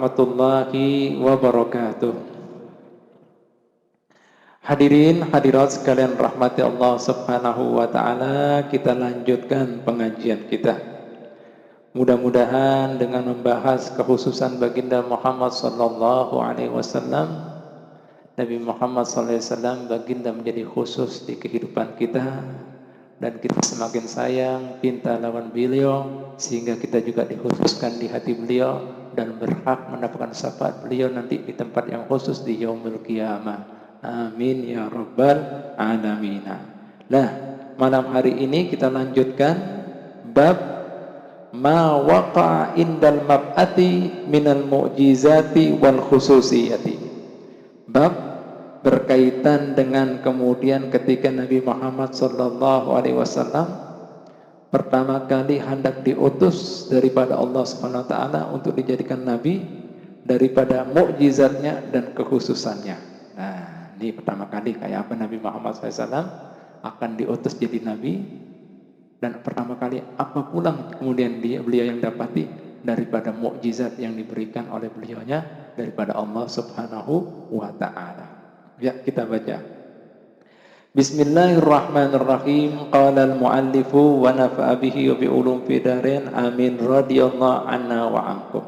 warahmatullahi wabarakatuh. Hadirin hadirat sekalian rahmati Allah Subhanahu wa taala, kita lanjutkan pengajian kita. Mudah-mudahan dengan membahas kekhususan baginda Muhammad sallallahu alaihi wasallam, Nabi Muhammad sallallahu alaihi wasallam baginda menjadi khusus di kehidupan kita, dan kita semakin sayang, cinta lawan beliau, sehingga kita juga dikhususkan di hati beliau dan berhak mendapatkan syafaat beliau nanti di tempat yang khusus di yaumul qiyamah. Amin ya rabbal alamin. Nah, malam hari ini kita lanjutkan bab ma waqa'a indal mab'ati minal mu'jizati wal khususiyati. Bab berkaitan dengan kemudian ketika Nabi Muhammad sallallahu alaihi wasallam pertama kali hendak diutus daripada Allah Subhanahu wa taala untuk dijadikan nabi, daripada mukjizatnya dan kekhususannya. Nah, ini pertama kali kayak apa Nabi Muhammad SAW akan diutus jadi nabi, dan pertama kali apa pula kemudian beliau yang dapati daripada mukjizat yang diberikan oleh beliaunya daripada Allah Subhanahu wa taala. Ya, kita baca. Bismillahirrahmanirrahim. Qala al-muallifu wa nafa'a bihi wa bi ulum fi darin. Amin radhiyallahu anna wa ankum.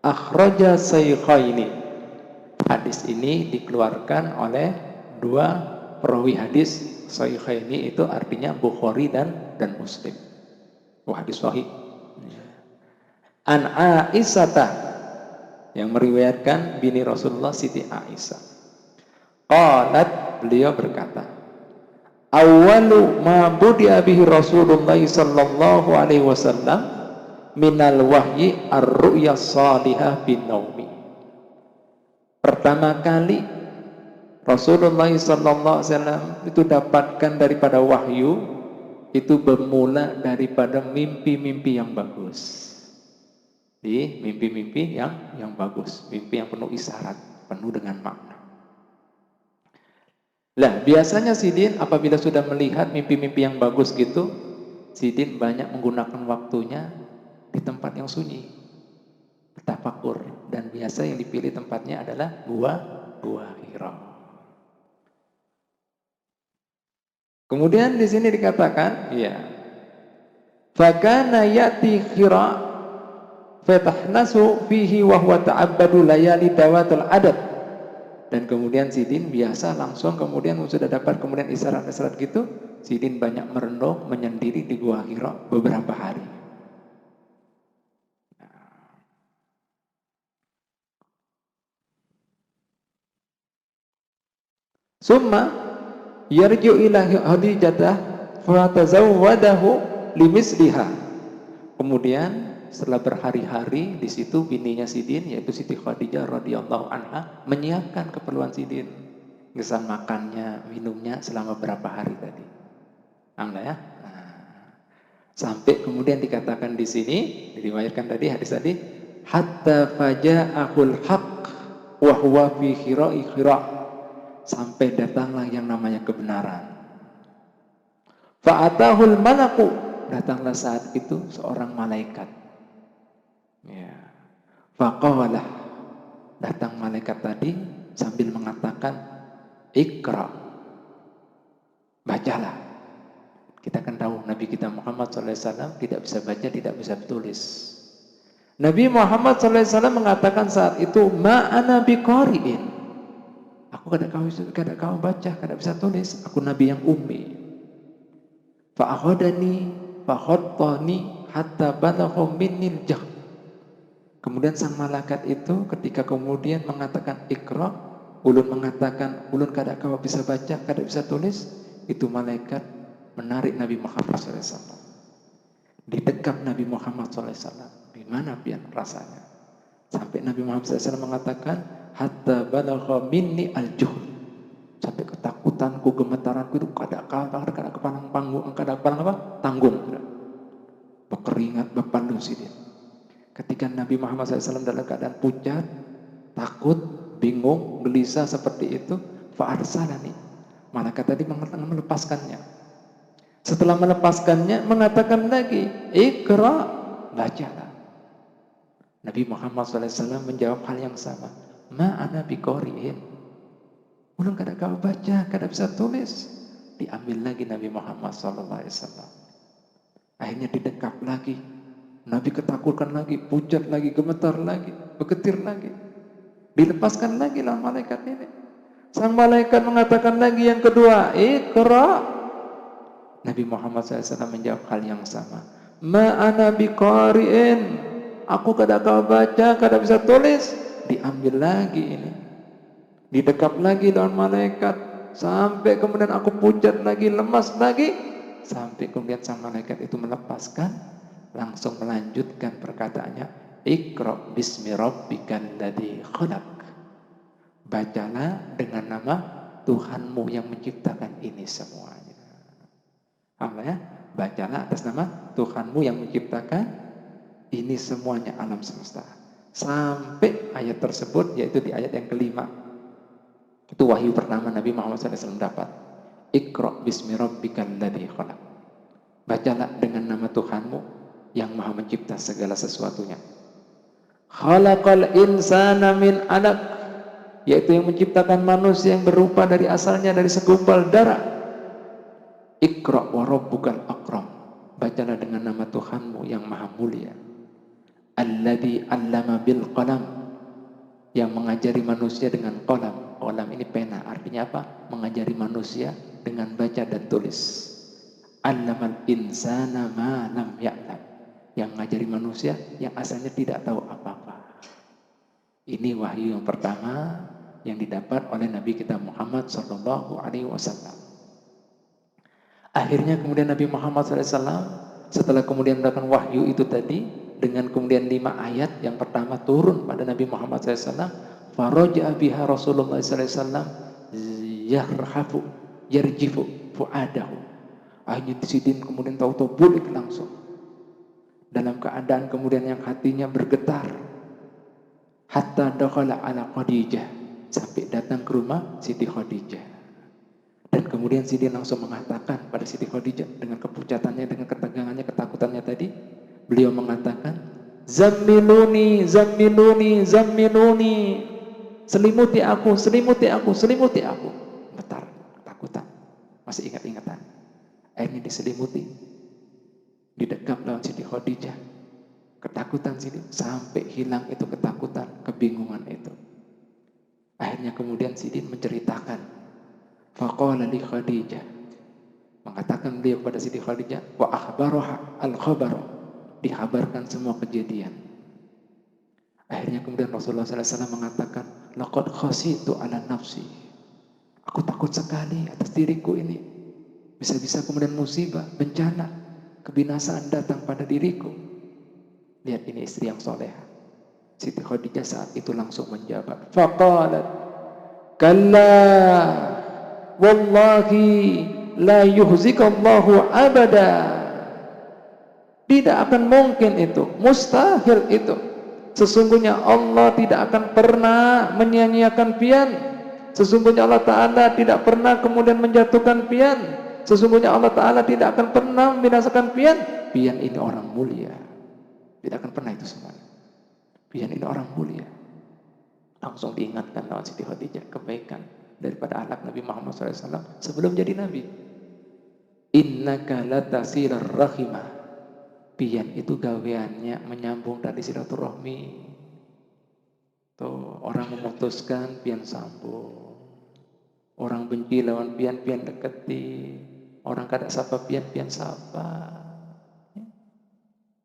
Akhraja shaykhaini. Hadis ini dikeluarkan oleh dua perawi hadis. Shaykhaini itu artinya Bukhari dan Muslim. Hadis sahih. An Aisyah, yang meriwayatkan bini Rasulullah Siti Aisyah. Qalat, beliau berkata, awwalu ma budi'a bihi Rasulullah sallallahu alaihi wasallam minal wahyi ar-ru'ya salihah bin naumi. Pertama kali Rasulullah sallallahu alaihi wasallam itu dapatkan daripada wahyu itu bermula daripada mimpi-mimpi yang bagus. Di mimpi-mimpi yang bagus, mimpi yang penuh isyarat, penuh dengan makna. Lah, biasanya Sidin apabila sudah melihat mimpi-mimpi yang bagus gitu, Sidin banyak menggunakan waktunya di tempat yang sunyi, bertafakur, dan biasa yang dipilih tempatnya adalah Gua Hira. Kemudian di sini dikatakan, ya, fakana yati Hira fatahnasu fihi wa huwa ta'abbadu layali dawatul adad. Dan kemudian Sidin biasa langsung kemudian sudah dapat kemudian isyarat-isyarat gitu, Sidin banyak merenung menyendiri di Gua Hira beberapa hari. Summa yarji'u ila Khadijah fa tazawwadahu limisliha. Kemudian setelah berhari-hari di situ bininya Sidin yaitu Siti Khadijah radhiyallahu anha menyiapkan keperluan Sidin, kesan makannya, minumnya selama berapa hari tadi. Ya. Sampai kemudian dikatakan di sini, diriwayatkan tadi hadis tadi, hatta faja'ahul haqq wa huwa fi khira'i khira', sampai datanglah yang namanya kebenaran. Fa'atahul malaku, datanglah saat itu seorang malaikat. Ya. Faqawalah, datang malaikat tadi sambil mengatakan Iqra, bacalah. Kita kan tahu Nabi kita Muhammad SAW tidak bisa baca, tidak bisa tulis. Nabi Muhammad SAW mengatakan saat itu ma'ana biqari'in, aku kada kau baca, kada bisa tulis, aku Nabi yang ummi. Fa'akhadani fakhattani hatta balagha minnil jah. Kemudian sang malaikat itu ketika kemudian mengatakan Iqra, ulun mengatakan ulun kada kau bisa baca, kada bisa tulis, itu malaikat menarik Nabi Muhammad SAW, didekap Nabi Muhammad SAW. Gimana pian rasanya? Sampai Nabi Muhammad SAW mengatakan hatta balagha minni al-juhd, sampai ketakutanku, gemetaranku itu kada kepalang panggung, kada kepalang apa? Tanggung. Berkeringat, berpandu Sidin. Ketika Nabi Muhammad SAW dalam keadaan pucat, takut, bingung, gelisah seperti itu, fa'arsalani, malaikat tadi melepaskannya. Setelah melepaskannya, mengatakan lagi, Iqra, bacalah. Nabi Muhammad SAW menjawab hal yang sama. Ma ana biqori'in. Ulun kada kau baca, kada bisa tulis. Diambil lagi Nabi Muhammad SAW. Akhirnya didekap lagi. Nabi ketakutan lagi, pucat lagi, gemetar lagi, bergetir lagi. Dilepaskan lagi lawan malaikat ini. Sang malaikat mengatakan lagi yang kedua, Iqra. Nabi Muhammad SAW menjawab hal yang sama. Ma ana biqari'in. Aku kada kau baca, kada bisa tulis. Diambil lagi ini. Didekap lagi lawan malaikat. Sampai kemudian aku pucat lagi, lemas lagi. Sampai kemudian sang malaikat itu melepaskan. Langsung melanjutkan perkataannya. Iqra bismi rabbikal ladzi khalaq. Bacalah dengan nama Tuhanmu yang menciptakan ini semuanya. Apa ya? Bacalah atas nama Tuhanmu yang menciptakan ini semuanya alam semesta. Sampai ayat tersebut, yaitu di ayat yang kelima. Itu wahyu pertama Nabi Muhammad SAW dapat. Iqra bismi rabbikal ladzi khalaq. Bacalah dengan nama Tuhanmu yang maha mencipta segala sesuatunya. Khalaqal insana min 'alaq, yaitu yang menciptakan manusia yang berupa dari asalnya dari segumpal darah. Iqra wa rabbukal akram. Bacalah dengan nama Tuhanmu yang maha mulia. Alladzi 'allama bil qalam, yang mengajari manusia dengan qalam. Qalam ini pena, artinya apa? Mengajari manusia dengan baca dan tulis. 'Allamal insana ma lam ya'lam, yang mengajari manusia yang asalnya tidak tahu apa-apa. Ini wahyu yang pertama yang didapat oleh Nabi kita Muhammad sallallahu alaihi wasallam. Akhirnya kemudian Nabi Muhammad SAW setelah kemudian mendapatkan wahyu itu tadi, dengan kemudian 5 ayat yang pertama turun pada Nabi Muhammad SAW, faraja'a biha Rasulullah SAW yarjifu fu'adahu. Akhirnya Sidin kemudian tahu-tahu bulik langsung dalam keadaan kemudian yang hatinya bergetar. Hatta dakhala ala Khadijah, sampai datang ke rumah Siti Khadijah. Dan kemudian Sidin langsung mengatakan pada Siti Khadijah dengan kepucatannya, dengan ketegangannya, ketakutannya tadi, beliau mengatakan, Zammiluni, zammiluni, zammiluni. Selimuti aku, selimuti aku, selimuti aku. Getar, ketakutan. Masih ingat-ingatan. Akhirnya diselimuti. Didekap lawan Siti Khadijah. Ketakutan Sidin sampai hilang itu ketakutan, kebingungan itu. Akhirnya kemudian Sidin menceritakan. Faqala li Khadijah. Mengatakan beliau kepada Siti Khadijah, wa akhbaraha al-khabar. Dikabarkan semua kejadian. Akhirnya kemudian Rasulullah SAW mengatakan, laqad khasitu ala nafsi. Aku takut sekali atas diriku ini. Bisa-bisa kemudian musibah, bencana, kebinasaan datang pada diriku. Lihat ini istri yang soleha. Siti Khadijah saat itu langsung menjawab. Faqalat, kalla wallahi la yuhzikallahu abada. Tidak akan mungkin itu, mustahil itu. Sesungguhnya Allah tidak akan pernah menyia-nyiakan pian. Sesungguhnya Allah Ta'ala tidak pernah kemudian menjatuhkan pian. Sesungguhnya Allah Ta'ala tidak akan pernah membinasakan pian. Pian ini orang mulia. Tidak akan pernah itu semuanya. Pian ini orang mulia. Langsung diingatkan lawan Siti Khadijah kebaikan daripada anak Nabi Muhammad SAW sebelum jadi Nabi. Innaka latasilar rahimah. Pian itu gaweannya menyambung tadi silaturahmi. Tuh, orang memutuskan pian sambung. Orang benci lawan pian deketi. Orang kada sapa pian sapa.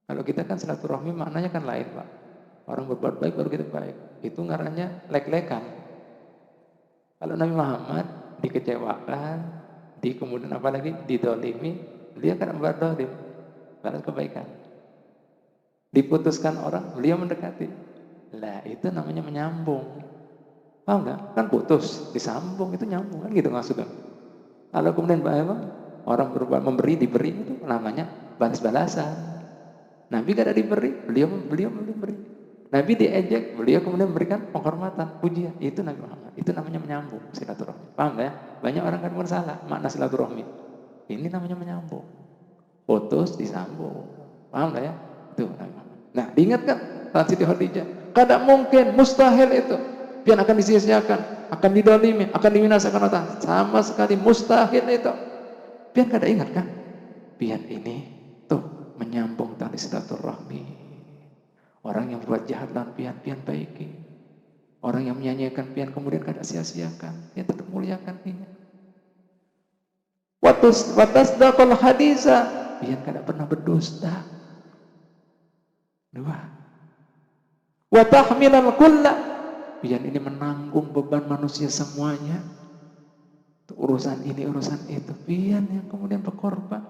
Kalau kita kan silaturahmi maknanya kan lain, Pak. Orang berbuat baik baru kita baik. Itu ngarannya lek-lekan. Kalau Nabi Muhammad dikecewakan, kemudian apa lagi didolimi, dia kan berdolim, balas kebaikan. Diputuskan orang, beliau mendekati. Lah itu namanya menyambung. Paham nggak? Kan putus, disambung itu nyambung kan gitu maksudnya. Kalau kemudian orang berbuat memberi diberi itu namanya balas-balasan. Nabi gak ada diberi, beliau memberi. Nabi diejek, beliau kemudian memberikan penghormatan, pujian. Itu Nabi Muhammad. Itu namanya menyambung silaturahmi. Paham nggak ya? Banyak orang kan salah makna silaturahmi. Ini namanya menyambung. Putus disambung. Paham nggak ya? Itu Nabi Muhammad. Nah, diingatkan kata Siti Khadijah. Kada mungkin, mustahil itu. Pian akan disia-siakan, akan didolimi, akan dibinasakan Allah Ta'ala. Sama sekali mustahil itu. Pian kada ingat kan? Pian ini tuh menyambung tali silaturahmi. Orang yang buat jahat dan pian baiki. Orang yang menyanyikan pian kemudian kada sia-siakan, pian tetap muliakan pian. Watasdaqal hadisa, pian kada pernah berdusta. Dua. Watahmilal kulla, pian ini menanggung beban manusia semuanya. Urusan ini, urusan itu, pian yang kemudian berkorban.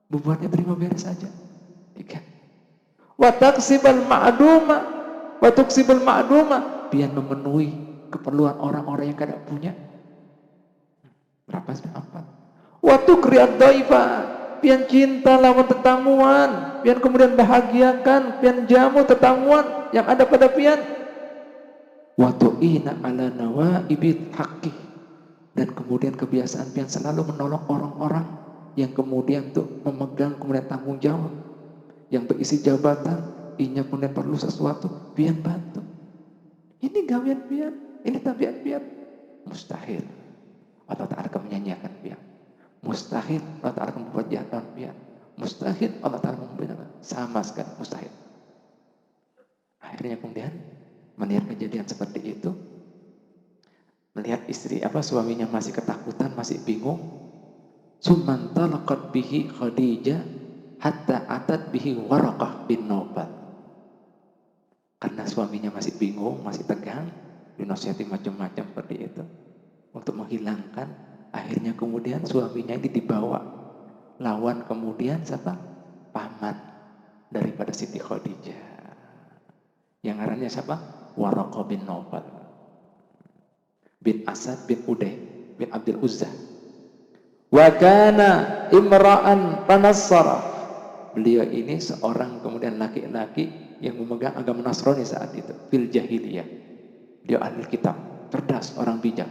Bebannya terima beres saja. Tiga. Wataksibal ma'duma, watuksibal ma'duma, pian memenuhi keperluan orang-orang yang kada punya. Berapa sudah? 4. Watukri'ad dhaifa, pian cinta lawan tetamuan, pian kemudian bahagiakan, pian jamu tetamuan yang ada pada pian. Watu'ina ala nawaibit haqqi, dan kemudian kebiasaan pian selalu menolong orang-orang yang kemudian tuh memegang kemudian tanggung jawab, yang berisi jabatan, inya kemudian perlu sesuatu, pian bantu. Ini gawian pian, ini tabiat pian. Mustahil Allah Ta'ala akan menyanyiakan pian. Mustahil Allah Ta'ala akan membuat jahat pian. Mustahil Allah Ta'ala membuat sama sekali mustahil. Akhirnya kemudian melihat kejadian seperti itu, melihat suaminya masih ketakutan, masih bingung. Summan talaqat bihi Khadijah hatta atat bihi Waraqah bin Nawfal. Karena suaminya masih bingung, masih tegang, dinasihati macam-macam seperti itu untuk menghilangkan. Akhirnya kemudian suaminya ini dibawa lawan kemudian siapa? Paman daripada Siti Khadijah. Yang ngarannya siapa? Waraqah bin Nawfal bin Asad bin Uday bin Abdul Uzza. Wa kana imra'an tanassara. Beliau ini seorang kemudian laki-laki yang memegang agama Nasrani saat itu, fil jahiliyah. Dia ahli kitab, cerdas, orang bijak.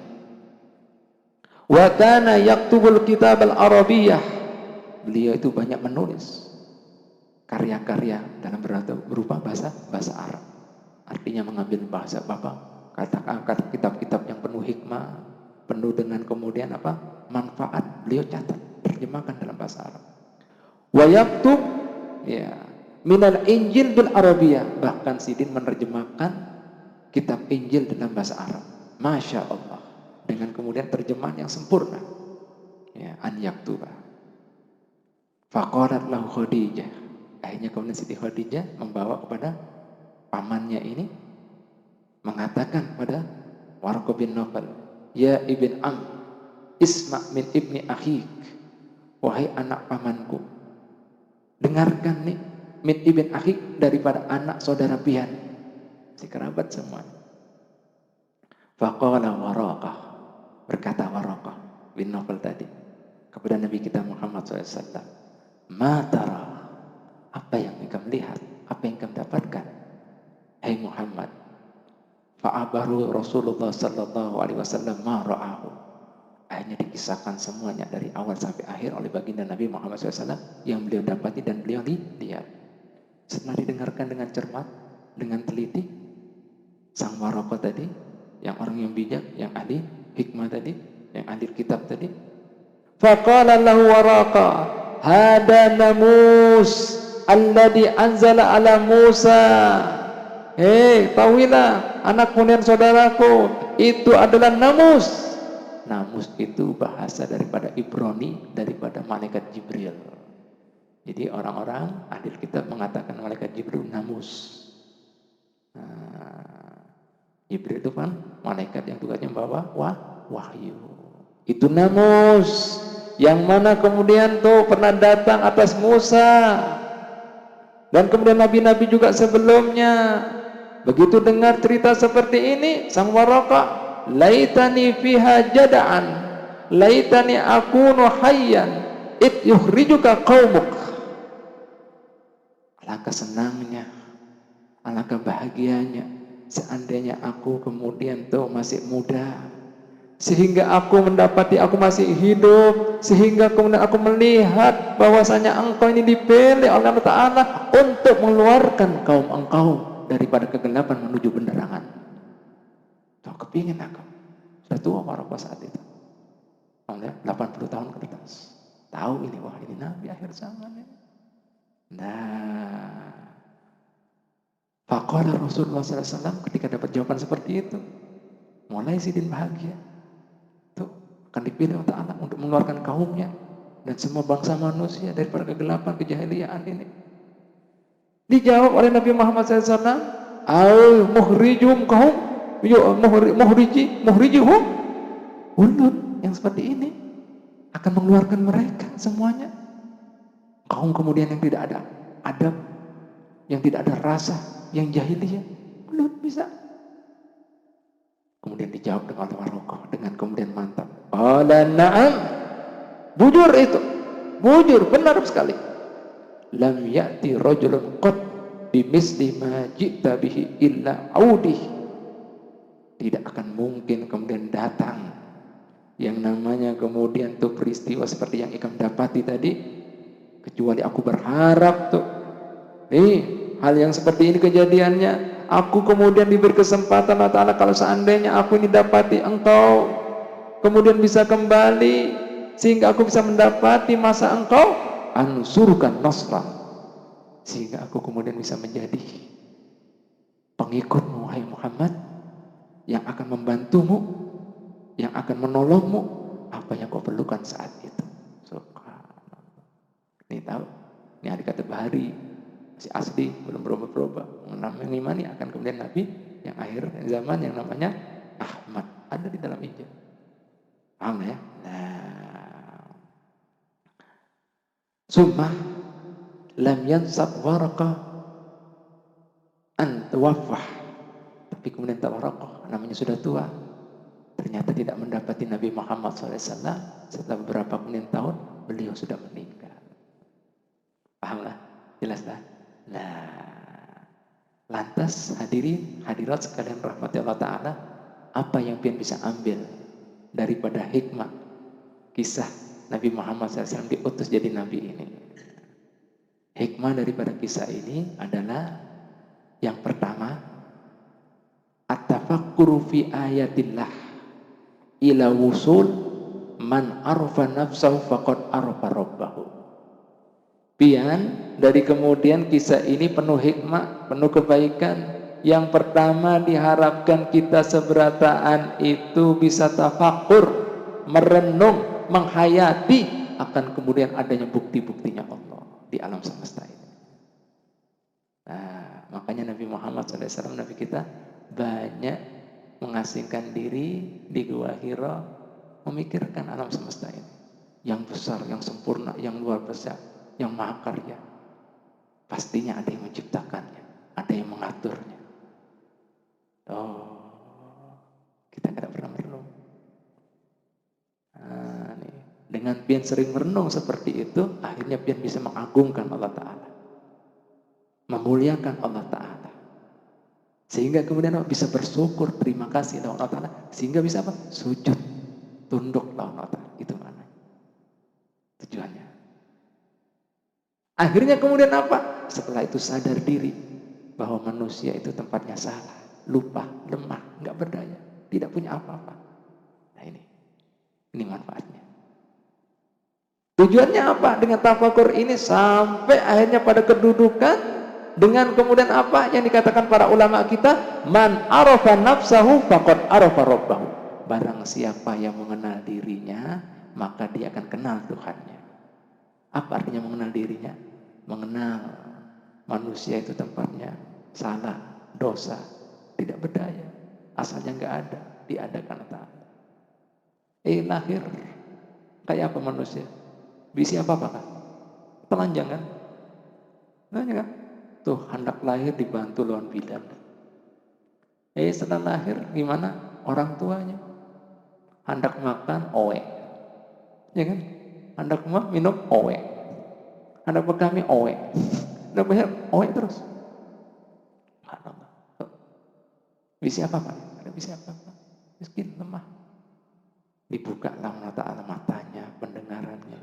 Wa kana yaktubul kitab al-arabiyyah. Beliau itu banyak menulis karya-karya dalam berupa bahasa Arab. Artinya mengambil bahasa kata-kata kitab-kitab yang penuh hikmah, penuh dengan kemudian manfaat, beliau catat, terjemahkan dalam bahasa Arab. Wa yaktub minal Injil bil Arabiyah, bahkan Sidin menerjemahkan kitab Injil dalam bahasa Arab. Masya Allah, dengan kemudian terjemahan yang sempurna. An yaktuba. Faqalat lahu Khadijah. Akhirnya kemudian Siti Khadijah membawa kepada pamannya ini, mengatakan pada Waraqah bin Nawfal, ya ibn am, isma' min ibni akhik, wahai anak pamanku, dengarkan nih, min ibn akhik, daripada anak saudara pian, si kerabat semua. Faqala Waraqah, berkata Waraqah bin Nawfal tadi kepada Nabi kita Muhammad SAW, ma tara, apa yang engkau lihat, apa yang engkau dapatkan, hai Muhammad. Fa'abaru Rasulullah sallallahu alaihi wasallam ma ra'ahu. Akhirnya dikisahkan semuanya dari awal sampai akhir oleh baginda Nabi Muhammad SAW yang beliau dapati dan beliau lihat. Setelah didengarkan dengan cermat, dengan teliti, sang Waraqah tadi, yang orang yang bijak, yang ahli hikmah tadi, yang ahli kitab tadi, faqala lahu Waraqah, hada namus alladhi anzala ala Musa. Tahuilah anak kemudian saudaraku, itu adalah namus. Namus itu bahasa daripada Ibrani, daripada malaikat Jibril. Jadi orang-orang ahli kitab mengatakan malaikat Jibril namus. Jibril itu kan malaikat yang tugasnya membawa wahyu. Itu namus, yang mana kemudian tuh pernah datang atas Musa dan kemudian nabi-nabi juga sebelumnya. Begitu dengar cerita seperti ini, sang Waraqah, laitani fiha jada'an, laitani akunu hayyan it yukhrijuka qaumuk. Alangkah senangnya, alangkah bahagianya seandainya aku kemudian tuh masih muda, sehingga aku mendapati aku masih hidup, sehingga kemudian aku melihat bahwasanya engkau ini dipilih oleh Allah Ta'ala untuk mengeluarkan kaum engkau daripada kegelapan menuju penerangan. Tuh, kepingin aku. Sudah tua Waraqah saat itu. 80 tahun ke atas. Tahu ini, wah ini Nabi akhir zaman. Nah, faqala Rasulullah SAW ketika dapat jawaban seperti itu, mulai sidin bahagia. Akan dipilih Allah Ta'ala untuk mengeluarkan kaumnya dan semua bangsa manusia daripada kegelapan kejahiliaan ini. Dijawab oleh Nabi Muhammad SAW, al-muhrijum kaum, muhrijuhum, ulun yang seperti ini akan mengeluarkan mereka semuanya. Kaum kemudian yang tidak ada adab, yang tidak ada rasa, yang jahiliyah, belum bisa. Kemudian dijawab dengan tawarruq, dengan kemudian mantap. Qala na'am. Bujur itu. Bujur, benar sekali. Lam ya'ti rajulun qad bimisli ma ji'ta bihi illa audih. Tidak akan mungkin kemudian datang yang namanya kemudian tuh peristiwa seperti yang ikam dapati tadi, kecuali aku berharap tuh hal yang seperti ini kejadiannya, aku kemudian diberi kesempatan Allah Ta'ala, kalau seandainya aku ini dapati engkau kemudian bisa kembali sehingga aku bisa mendapati masa engkau ansurkan nasran, sehingga aku kemudian bisa menjadi pengikutmu wahai Muhammad, yang akan membantumu, yang akan menolongmu apa yang kau perlukan saat itu. Subhanallah. Ini tahu, ini hari kata bahari masih asli, belum berubah-ubah. Mengimani akan kemudian Nabi yang akhir zaman yang namanya Ahmad, ada di dalam Injil. Paham ya? Nah, summa lam yansab waraqah an tawaffah, tapi kemudian tawaraqah namanya sudah tua, ternyata tidak mendapati Nabi Muhammad SAW. Setelah beberapa kemudian tahun beliau sudah meninggal. Pahamlah? Jelas tak? Nah, lantas hadirin hadirat sekalian rahmati Allah Ta'ala, apa yang pian bisa ambil daripada hikmah kisah Nabi Muhammad SAW diutus jadi Nabi ini? Hikmah daripada kisah ini adalah yang pertama, at-tafakkuru fi ayatillah ila wusul man arfa nafsahu faqad arfa rabbahu. Pian dari kemudian kisah ini penuh hikmah, penuh kebaikan. Yang pertama diharapkan kita seberataan itu bisa tafakkur, merenung, menghayati akan kemudian adanya bukti-buktinya Allah di alam semesta ini. Nah, makanya Nabi Muhammad SAW, Nabi kita, banyak mengasingkan diri di Gua Hira, memikirkan alam semesta ini yang besar, yang sempurna, yang luar biasa, yang maha karya. Pastinya ada yang menciptakannya, ada yang mengaturnya. Oh, kita tidak pernah merenung. Nah, nih. Dengan pian sering merenung seperti itu, akhirnya pian bisa mengagungkan Allah Ta'ala, memuliakan Allah Ta'ala, sehingga kemudian bisa bersyukur, terima kasih lawan Allah Ta'ala, sehingga bisa apa? Sujud, tunduk lawan Allah Ta'ala. Itu mana tujuannya. Akhirnya kemudian apa? Setelah itu sadar diri bahwa manusia itu tempatnya salah, lupa, lemah, nggak berdaya, tidak punya apa-apa. Nah ini manfaatnya. Tujuannya apa? Dengan tafakur ini sampai akhirnya pada kedudukan dengan kemudian apa yang dikatakan para ulama kita, man arafa nafsahu faqad arafa rabbahu. Barang siapa yang mengenal dirinya, maka dia akan kenal Tuhannya. Apa artinya mengenal dirinya? Mengenal manusia itu tempatnya salah, dosa, tidak berdaya, asalnya nggak ada, diadakan Allah. Lahir kayak apa manusia? Bisi apa kan? Telanjang kan? Telanjang kan? Tuh hendak lahir dibantu lawan bidan. Setelah lahir gimana? Orang tuanya hendak makan owe, ya kan? Hendak minum owe, hendak bekami owe, hendak bayar owe terus. Bisi apa Pak? Ada bisi apa? Miskin, lemah. dibuka Allah Ta'ala matanya, pendengarannya,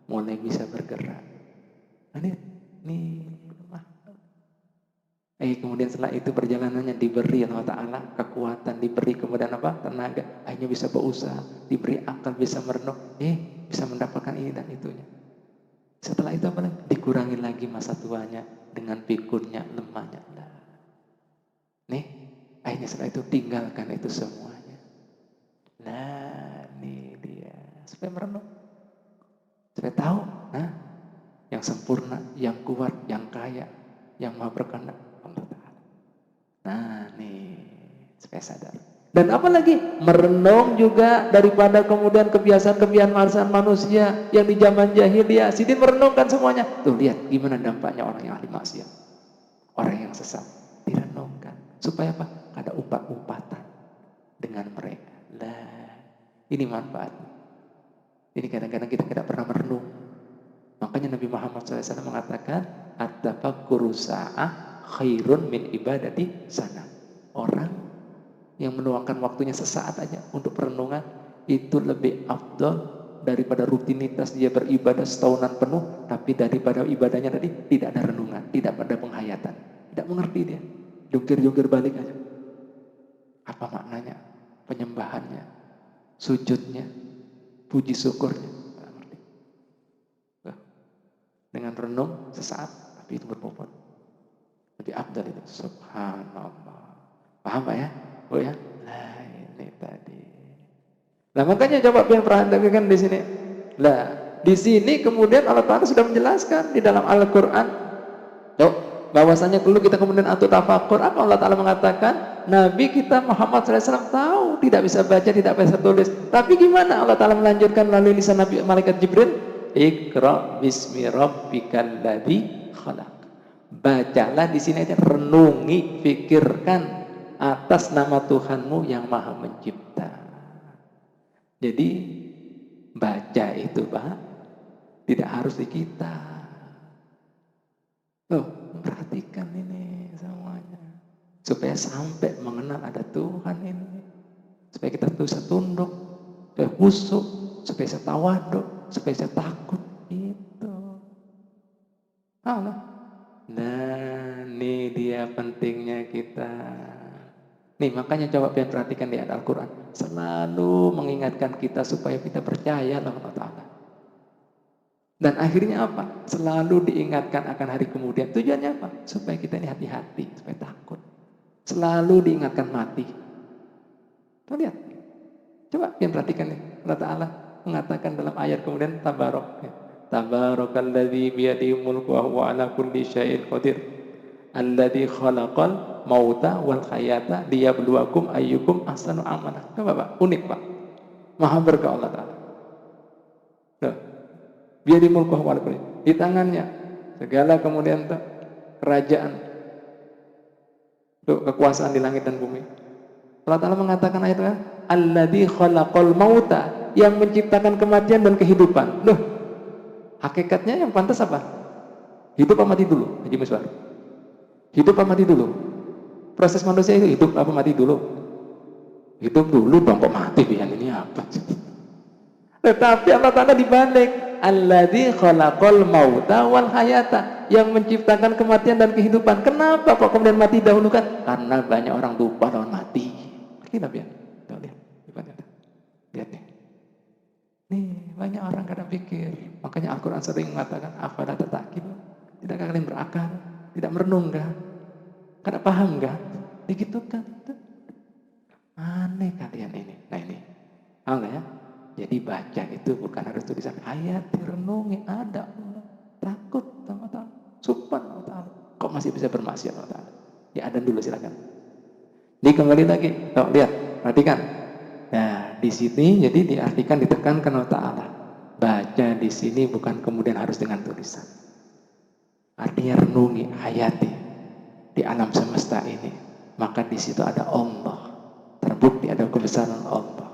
mulai bisa bergerak. Nah, kemudian setelah itu perjalanannya diberi Allah Ta'ala kekuatan, diberi kemudian tenaga, akhirnya bisa berusaha, diberi akal, bisa merenung, bisa mendapatkan ini dan itunya. Setelah itu dikurangi lagi masa tuanya dengan pikunnya, lemahnya. Akhirnya setelah itu tinggalkan itu semuanya. Nah, ini dia. Supaya merenung. Supaya tahu, yang sempurna, yang kuat, yang kaya, yang maha berkehendak Allah Ta'ala. Nah, supaya sadar. Dan apalagi merenung juga daripada kemudian kebiasaan-kebiasaan manusia yang di zaman jahiliyah. Sidin merenungkan semuanya. Tuh lihat gimana dampaknya orang yang ahli maksiat, orang yang sesat. Direnungkan supaya apa? Ada umpat-umpatan dengan mereka. Lah, ini manfaat. Ini kadang-kadang kita tidak pernah merenung. Makanya Nabi Muhammad SAW mengatakan, at-tafakkuru sa'ah khairun min ibadati sana. Orang yang meluangkan waktunya sesaat aja untuk perenungan itu lebih afdal daripada rutinitas dia beribadah setahunan penuh, tapi daripada ibadahnya tadi tidak ada renungan, tidak ada penghayatan, tidak mengerti dia, jungkir-jungkir balik aja. Apa maknanya? Penyembahannya, sujudnya, puji syukurnya. Dengan renung sesaat, tapi itu berbobot. Lebih afdal itu. Subhanallah. Paham Pak ya? Oh ya? Nah ini tadi. Nah makanya coba perhatikan di sini. Lah di sini kemudian Allah Ta'ala sudah menjelaskan di dalam Al-Quran. Bahwasanya dulu kita kemudian atau tafakur. Apa Allah Ta'ala mengatakan? Nabi kita Muhammad SAW tahu tidak bisa baca, tidak bisa tulis. Tapi gimana Allah Ta'ala melanjutkan melalui lisan Nabi Malaikat Jibril? Iqra bismi rabbikal ladzi khalaq. Bacalah di sini aja, renungi, pikirkan atas nama Tuhanmu yang Maha Mencipta. Jadi baca itu Pak tidak harus di kita. Perhatikan ini semuanya supaya sampai mengenal ada Tuhan ini, supaya kita bisa tunduk, supaya khusyuk, supaya bisa tawaduk, supaya saya takut itu. Allah. Nah, ini dia pentingnya kita. Makanya coba perhatikan di ayat Al-Quran. Selalu mengingatkan kita supaya kita percaya Allah Ta'ala. Dan akhirnya apa? Selalu diingatkan akan hari kemudian. Tujuannya apa? Supaya kita ini hati-hati, supaya takut. Selalu diingatkan mati. Tuh lihat. Coba perhatikan nih. Allah Ta'ala mengatakan dalam ayat kemudian Tabarakalladzi biyadihi mulku wa huwa ala kulli syai'in qadir alladzi khalaqal mauta wal hayata liyabluwakum ayyukum ahsanu amala. Coba Pak, unik Pak. Maha berkah Allah Ta'ala. Biyadihi mulku wa ala kulli, di tangannya segala kemudian kerajaan, kekuasaan di langit dan bumi. Allah Ta'ala mengatakan ayatnya alladzi khalaqal mauta, yang menciptakan kematian dan kehidupan. Hakikatnya yang pantas apa? Hidup apa mati dulu? Haji Miswar. Hidup apa mati dulu? Proses manusia itu hidup apa mati dulu? Hidup dulu dong, kok mati pian ini apa? Tetapi Allah Ta'ala dibalik, alladzi khalaqal mauta wal hayata, yang menciptakan kematian dan kehidupan. Kenapa kok kemudian mati dahulu kan? Karena banyak orang lupa lawan mati. Kita lihat. Lihat nih. Banyak orang kadang pikir. Makanya Al-Quran sering mengatakan afala tataqilun. Tidakkah kalian berakal? Tidak merenung kah? Kada paham kah? Begitu kan? Aneh kalian ini. Nah ini. Paham ya? Jadi baca itu bukan harus tulisan ayat, direnungi, ada Allah. Takut sama Allah. Subhanallah ta'ala. Kok masih bisa bermaksiat Allah Ta'ala? Ya adan dulu silakan. Jadi kembali lagi. Lihat, perhatikan. Nah, di sini jadi diartikan, ditekankan Allah Ta'ala. Baca di sini bukan kemudian harus dengan tulisan. Artinya renungi, hayati di alam semesta ini. Maka di situ ada Allah. Terbukti ada kebesaran Allah.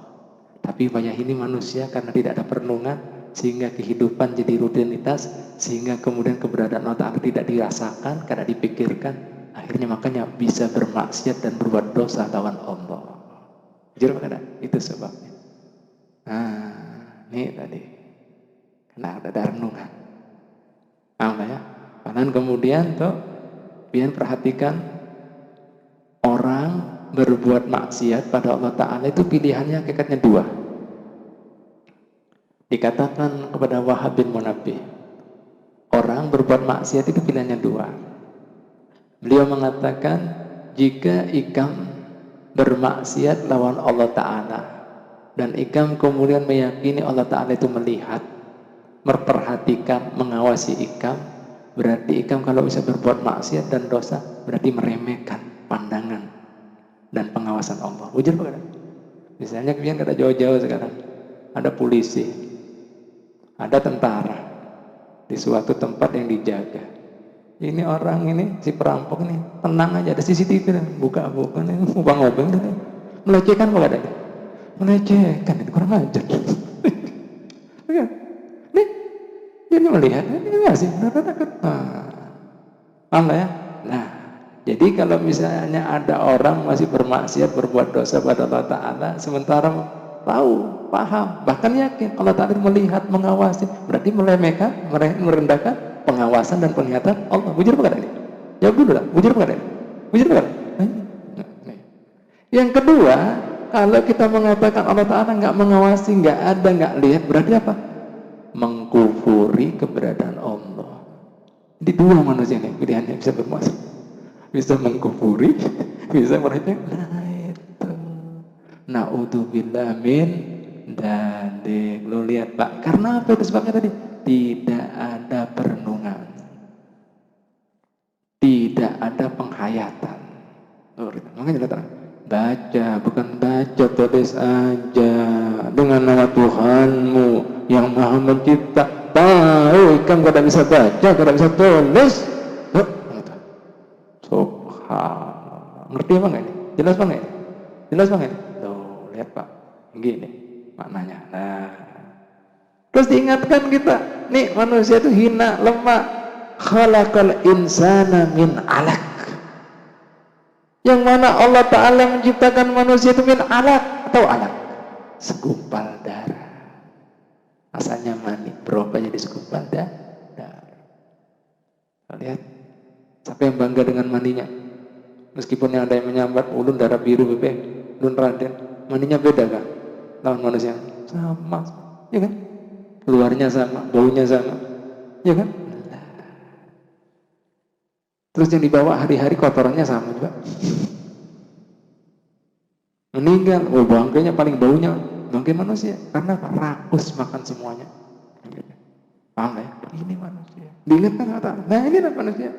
Tapi banyak ini manusia karena tidak ada perenungan, sehingga kehidupan jadi rutinitas, sehingga kemudian keberadaan Allah Ta'ala tidak dirasakan, tidak dipikirkan. Akhirnya makanya bisa bermaksiat dan berbuat dosa lawan Allah. Jujur makanya itu sebabnya. Nah, ini tadi. Kena ada renungan. Ya. Dan kemudian tuh, pian perhatikan orang berbuat maksiat pada Allah Ta'ala itu pilihannya hakikatnya dua. Dikatakan kepada Wahab bin Munabbih, orang berbuat maksiat itu pilihannya dua. Beliau mengatakan, jika ikam bermaksiat lawan Allah Ta'ala dan ikam kemudian meyakini Allah Ta'ala itu melihat, memperhatikan, mengawasi ikam, berarti ikam kalau bisa berbuat maksiat dan dosa berarti meremehkan pandangan dan pengawasan Allah. Ujar bukan? Misalnya kalian kata jauh-jauh sekarang, ada polisi, ada tentara di suatu tempat yang dijaga. Ini orang ini, si perampok ini, tenang aja, ada CCTV, buka-buka nih, ngobang-ngobang nih, melecehkan kok ada, melecehkan, ini kurang ajar. Nih, dia melihat, ini enggak sih, takut. Paham ya? Nah, jadi kalau misalnya ada orang masih bermaksiat, berbuat dosa pada Allah Ta'ala, sementara tahu, paham, bahkan yakin Allah Ta'ala melihat, mengawasi, berarti meremehkan, merendahkan pengawasan dan penglihatan Allah. Bujur apa kata ini? Jawab dulu lah, bujur apa kata ini? Bujur apa kata? Yang kedua, kalau kita mengatakan Allah Ta'ala nggak mengawasi, nggak ada, nggak lihat, berarti apa? Mengkufuri keberadaan Allah. Di dua manusia ini pilihannya bisa bermaksud, bisa mengkufuri, bisa meremehkan. Nah itu, naudzubillah min dzalik. Lo lihat Pak, karena apa itu sebabnya tadi? Tidak ada perenungan, tidak ada penghayatan. Makanya kita baca, bukan baca, tulis aja dengan nama Tuhanmu yang Maha Mencipta. Tahu ikan kada bisa baca, kada bisa tulis. Subhanallah. Ngerti apa enggak ini? Jelas apa enggak ini? Jelas apa enggak ini? Tuh, lihat Pak. Gini maknanya. Nah, terus diingatkan kita, nih manusia itu hina, lemah. Khalaqal insana min 'alaq. Yang mana Allah Ta'ala menciptakan manusia itu min 'alaq. Atau 'alaq? Segumpal darah. Asalnya mani, berubah jadi segumpal darah. Lihat, siapa yang bangga dengan maninya? Meskipun yang ada yang menyambat ulun darah biru bebek, ulun Raden, maninya beda kan? Lawan manusia sama, ya kan? Luarnya sama, baunya sama, ya kan? Terus yang dibawa hari-hari kotorannya sama juga. Meninggal, oh bangkainya paling baunya bangkai manusia, karena apa? Rakus makan semuanya. Paham ya? Ini manusia. Diingatkan kata, nah ini manusia.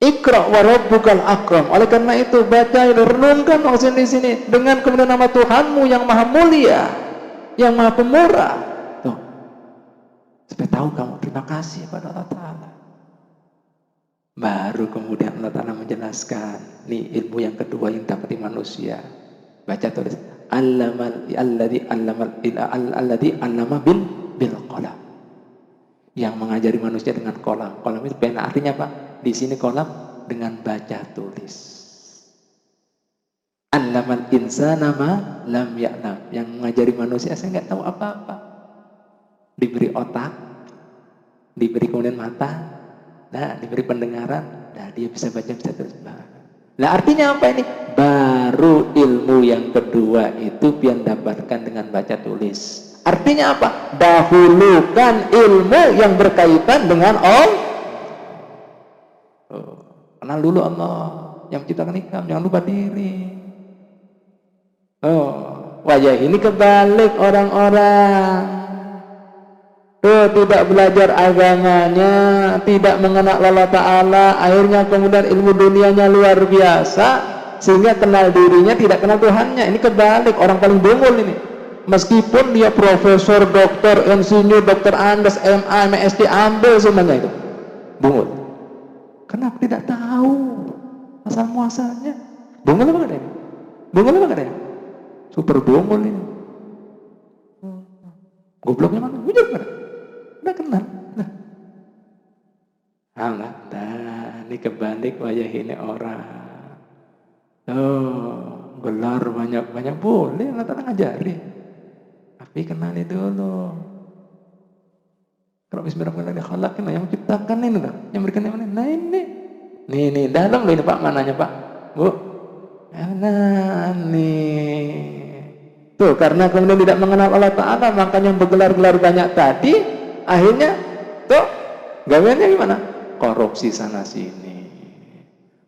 Iqra wa rabbukal akram. Oleh karena itu baca, renungkan maksudnya di sini dengan kemudian nama Tuhanmu yang maha mulia, yang maha pemurah. Tuh, supaya tahu kamu terima kasih pada Allah Ta'ala. Baru kemudian Allah Ta'ala menjelaskan, nih ilmu yang kedua yang dapat di manusia. Baca tulis, alladzi allama bil qalam. Yang mengajari manusia dengan kolam. Kolam itu pena, artinya apa? Di sini kolam dengan baca tulis. Allamal insana ma lam ya'lam. Yang mengajari manusia saya nggak tahu apa-apa. Diberi otak, diberi kemudian mata, nah diberi pendengaran, nah dia bisa baca, bisa tulis. Nah artinya apa ini? Baru ilmu yang kedua itu pian dapatkan dengan baca tulis. Artinya apa? Dahulukan ilmu yang berkaitan dengan Allah. Kenal dulu Allah yang menciptakan ikam, jangan lupa diri. Wajah ini kebalik orang-orang. Tidak belajar agamanya, tidak mengenal Allah Ta'ala, akhirnya kemudian ilmu dunianya luar biasa, sehingga kenal dirinya tidak kenal Tuhannya. Ini kebalik, orang paling bungul ini. Meskipun dia profesor, dokter, insinyur, dokter Andes, MA, MSc, ambil semuanya itu. Bungul. Kenapa tidak tahu asal muasalnya? Bungul apa enggak ada? Bungul apa enggak ada? Super bungul ini. Gobloknya mana? Bujur enggak ada? Udah kenal. Nah, ini kebalik wajah ini orang. Gelar banyak-banyak boleh, Allah Ta'ala ngajari. Dikenali dulu. Kalau bismillahirrahmanirrahim khalaqin, yang menciptakan ini loh, yang berikan yang mana? Nah ini. Nih dalam loh ini Pak, mananya Pak? Bu. Nah nih. Tuh, karena kemudian tidak mengenal Allah Ta'ala, makanya bergelar-gelar banyak tadi, akhirnya tuh gaweannya gimana? Korupsi sana sini,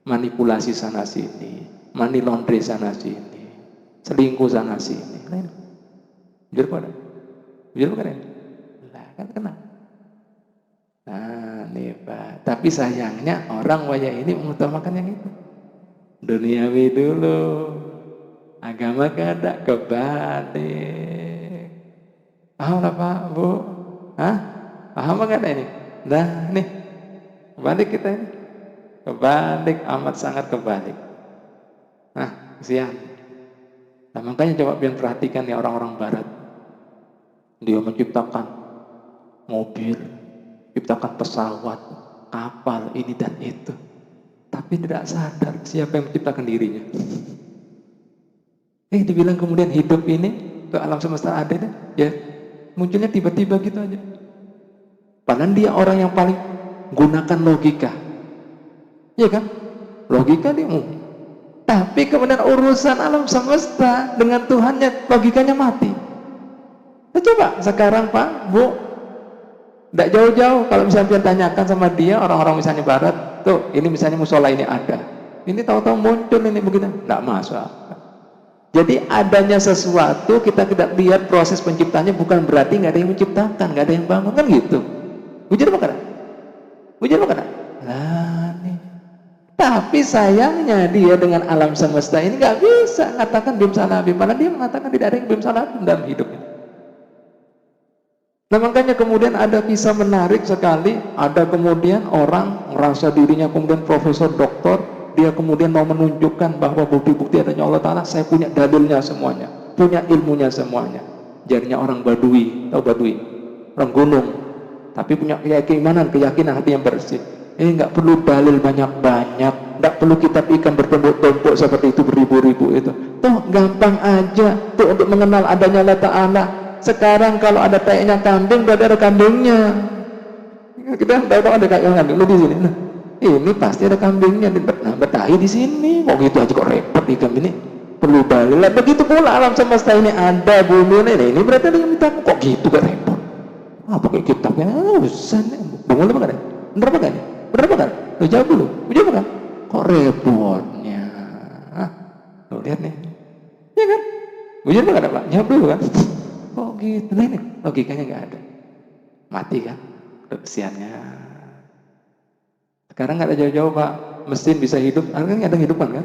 manipulasi sana sini, money laundry sana sini, selingkuh sana sini. Jujur pada? Jujur pada? Lah kan kena. Nah nih Pak, tapi sayangnya orang waya ini mengutamakan yang itu, duniawi dulu. Agama gak ada, kebalik. Paham lah Pak, Bu? Hah? Paham gak ada ini? Nah nih, kebalik kita ini. Kebalik, amat sangat kebalik. Nah, kesian. Nah makanya coba biar perhatikan ya orang-orang barat. Dia menciptakan mobil, menciptakan pesawat, kapal, ini dan itu. Tapi tidak sadar siapa yang menciptakan dirinya. Dibilang kemudian hidup ini ke alam semesta ada deh, ya munculnya tiba-tiba gitu aja. Padahal dia orang yang paling gunakan logika, ya kan? Logika dia tapi kemudian urusan alam semesta dengan Tuhannya logikanya mati. Nah, coba sekarang Pak, Bu, tidak jauh-jauh kalau misalnya tanyakan sama dia orang-orang misalnya barat, tuh ini misalnya musola ini ada, ini tahu-tahu muncul ini begini, tidak masuk. Jadi adanya sesuatu kita tidak lihat proses penciptanya bukan berarti nggak ada yang menciptakan, nggak ada yang bangun kan gitu. Ujar apa kan? Ujar apa kan? Nah nih. Tapi sayangnya dia dengan alam semesta ini nggak bisa mengatakan bim salah bim, padahal dia mengatakan tidak ada yang bim salah bim dalam hidupnya. Nah makanya kemudian ada kisah menarik sekali, ada kemudian orang merasa dirinya kemudian profesor doktor, dia kemudian mau menunjukkan bahwa bukti-bukti adanya Allah Ta'ala, saya punya dalilnya semuanya, punya ilmunya semuanya. Jadinya orang Badui, tahu Badui? Orang gunung, tapi punya keyakinan hati yang bersih. Nggak perlu dalil banyak-banyak, nggak perlu kitab ikan bertumpuk-tumpuk seperti itu beribu-ribu itu. Toh gampang aja tuh untuk mengenal adanya Allah Ta'ala. Sekarang kalau ada tayanya kambing, berarti ada kambingnya. Kita tahu ada kayak kambing lu di sini. Nah, ini pasti ada kambingnya. Nah, betahi di sini. Kok gitu aja kok repot ikan ini. Perlu dalil. Begitu pula alam semesta ini ada bumi ini berarti ada yang minta. Kok gitu kok repot? Pakai kitabnya usah nih. Bangun apa kan? Bener apa kan? Bener apa kan? Lu jawab dulu. Lu jawab kan? Kok repotnya? Lu lihat nih. Ya kan? Bujur apa kan Pak? Jawab dulu kan? Kok gitu? Nah ini logikanya nggak ada. Mati kan? Kesiannya. Sekarang nggak ada jauh-jauh Pak. Mesin bisa hidup. Kan nggak ada hidupan kan?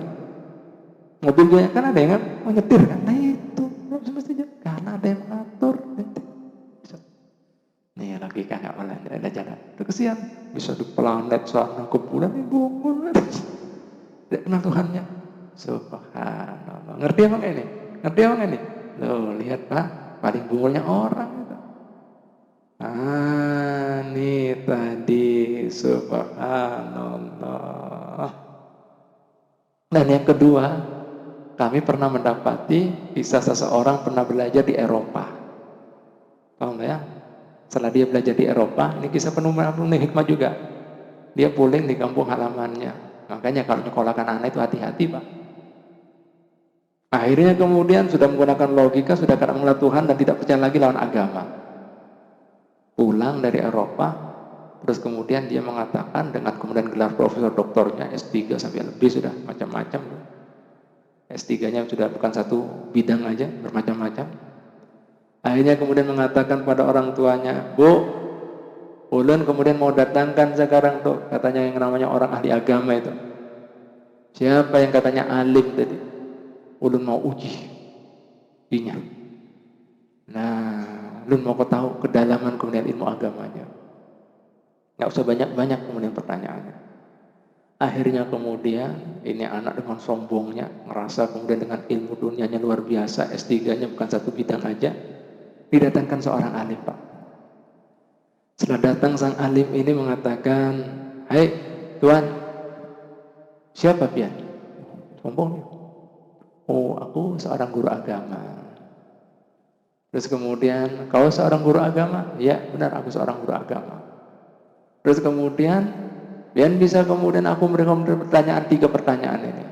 Mobilnya kan ada yang kan menyetir kan? Nah itu semestinya karena ada yang mengatur. Nih logika nggak boleh ada jalan. Itu kesian. Bisa di planet sana ke bulan ini bungun. Tidak kenal Tuhannya. Subhanallah. Ngerti apa nggak ini? Ngerti apa nggak ini? Loh lihat Pak. Paling bungulnya orang itu. Ini tadi subhanallah. Dan yang kedua, kami pernah mendapati kisah seseorang pernah belajar di Eropa. Paham ya? Setelah dia belajar di Eropa, ini kisah penuh hikmah juga. Dia pulang di kampung halamannya. Makanya kalau nyekolahkan anak itu hati-hati Pak. Akhirnya kemudian sudah menggunakan logika, sudah tidak mengenal Tuhan dan tidak percaya lagi lawan agama. Pulang dari Eropa, terus kemudian dia mengatakan dengan kemudian gelar profesor doktornya S3 sampai lebih sudah macam-macam. S3-nya sudah bukan satu bidang aja, bermacam-macam. Akhirnya kemudian mengatakan pada orang tuanya, Bu, ulun kemudian mau datangkan sekarang tuh katanya yang namanya orang ahli agama itu. Siapa yang katanya alim tadi? Ulun mau uji inya. Nah, ulun mau tahu kedalaman kemudian ilmu agamanya. Nggak usah banyak-banyak kemudian pertanyaannya. Akhirnya kemudian ini anak dengan sombongnya ngerasa kemudian dengan ilmu dunianya luar biasa, S3-nya bukan satu bidang aja, didatangkan seorang alim Pak. Setelah datang sang alim ini mengatakan, "Hai Tuan, siapa pian?" Sombong. "Oh, aku seorang guru agama." Terus kemudian, kau seorang guru agama? Ya, benar, aku seorang guru agama. Terus kemudian, Bian bisa kemudian aku memberikan pertanyaan, 3 pertanyaan ini.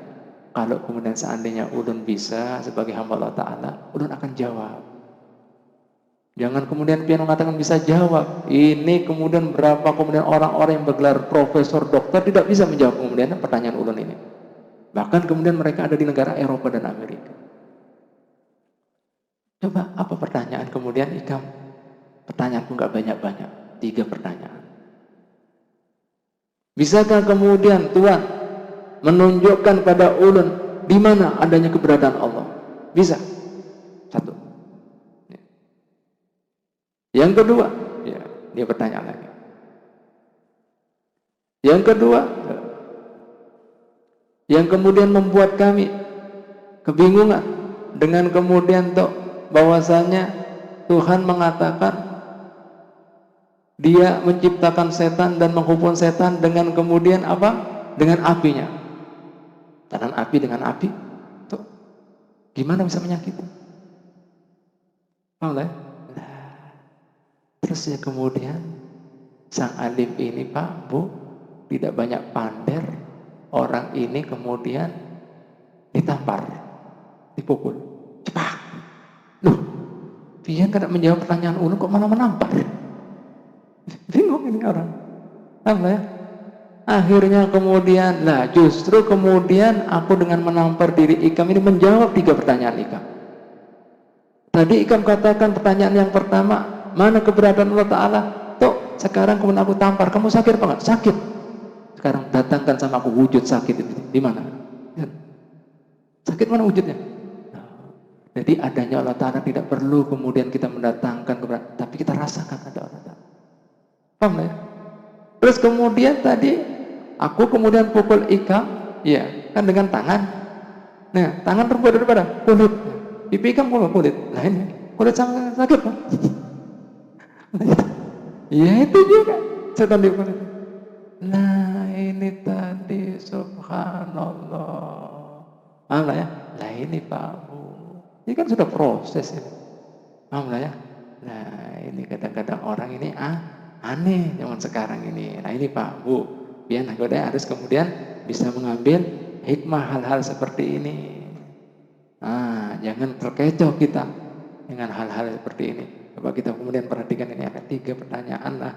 Kalau kemudian seandainya ulun bisa sebagai hamba Allah Ta'ala, ulun akan jawab. Jangan kemudian pian mengatakan bisa jawab. Ini kemudian berapa kemudian orang-orang yang bergelar profesor, dokter tidak bisa menjawab kemudian pertanyaan ulun ini. Bahkan kemudian mereka ada di negara Eropa dan Amerika. Coba apa pertanyaan kemudian Ikam? Pertanyaanku nggak banyak-banyak, 3 pertanyaan. Bisakah kemudian Tuhan menunjukkan pada ulun di mana adanya keberadaan Allah? Bisa. 1. Yang kedua, ya, dia bertanya lagi. Yang kedua, yang kemudian membuat kami kebingungan dengan kemudian bahwasanya Tuhan mengatakan Dia menciptakan setan dan menghukum setan dengan kemudian apa? Dengan apinya. Tangan api dengan api, tuh gimana bisa menyakiti? Paham lah? Terus ya kemudian sang alim ini Pak, Bu, tidak banyak pander, orang ini kemudian ditampar, dipukul, cepat. Loh, Pian kada menjawab pertanyaan ulun kok malah menampar? Bingung ini orang. Paham ya? Akhirnya kemudian, justru kemudian aku dengan menampar diri Ikam ini menjawab 3 pertanyaan Ikam. Tadi Ikam katakan pertanyaan yang pertama, mana keberadaan Allah Ta'ala? Sekarang kemudian aku tampar, kamu sakit apa enggak? Sakit. Sekarang datangkan sama aku wujud sakit itu. Di mana? Sakit mana wujudnya? Jadi adanya Allah Ta'ala tidak perlu kemudian kita mendatangkan keberadaan, tapi kita rasakan ada Allah Ta'ala. Paham ya? Terus kemudian tadi aku kemudian pukul Ikam, ya kan dengan tangan. Nah, tangan terbuat dari mana? Kulit. Pipi Ikam kulit. Nah ini kulit sama sakit kan? Ya itu juga setan di kulit. Nah ini tadi subhanallah. Paham ya? Nah ini Pak Bu, ini kan sudah proses ini. Paham ya? Nah ini kadang-kadang orang ini aneh zaman sekarang ini. Nah ini Pak Bu, biar nagoda harus kemudian bisa mengambil hikmah hal-hal seperti ini. Jangan terkecoh kita dengan hal-hal seperti ini. Coba kita kemudian perhatikan ini ada 3 pertanyaan lah.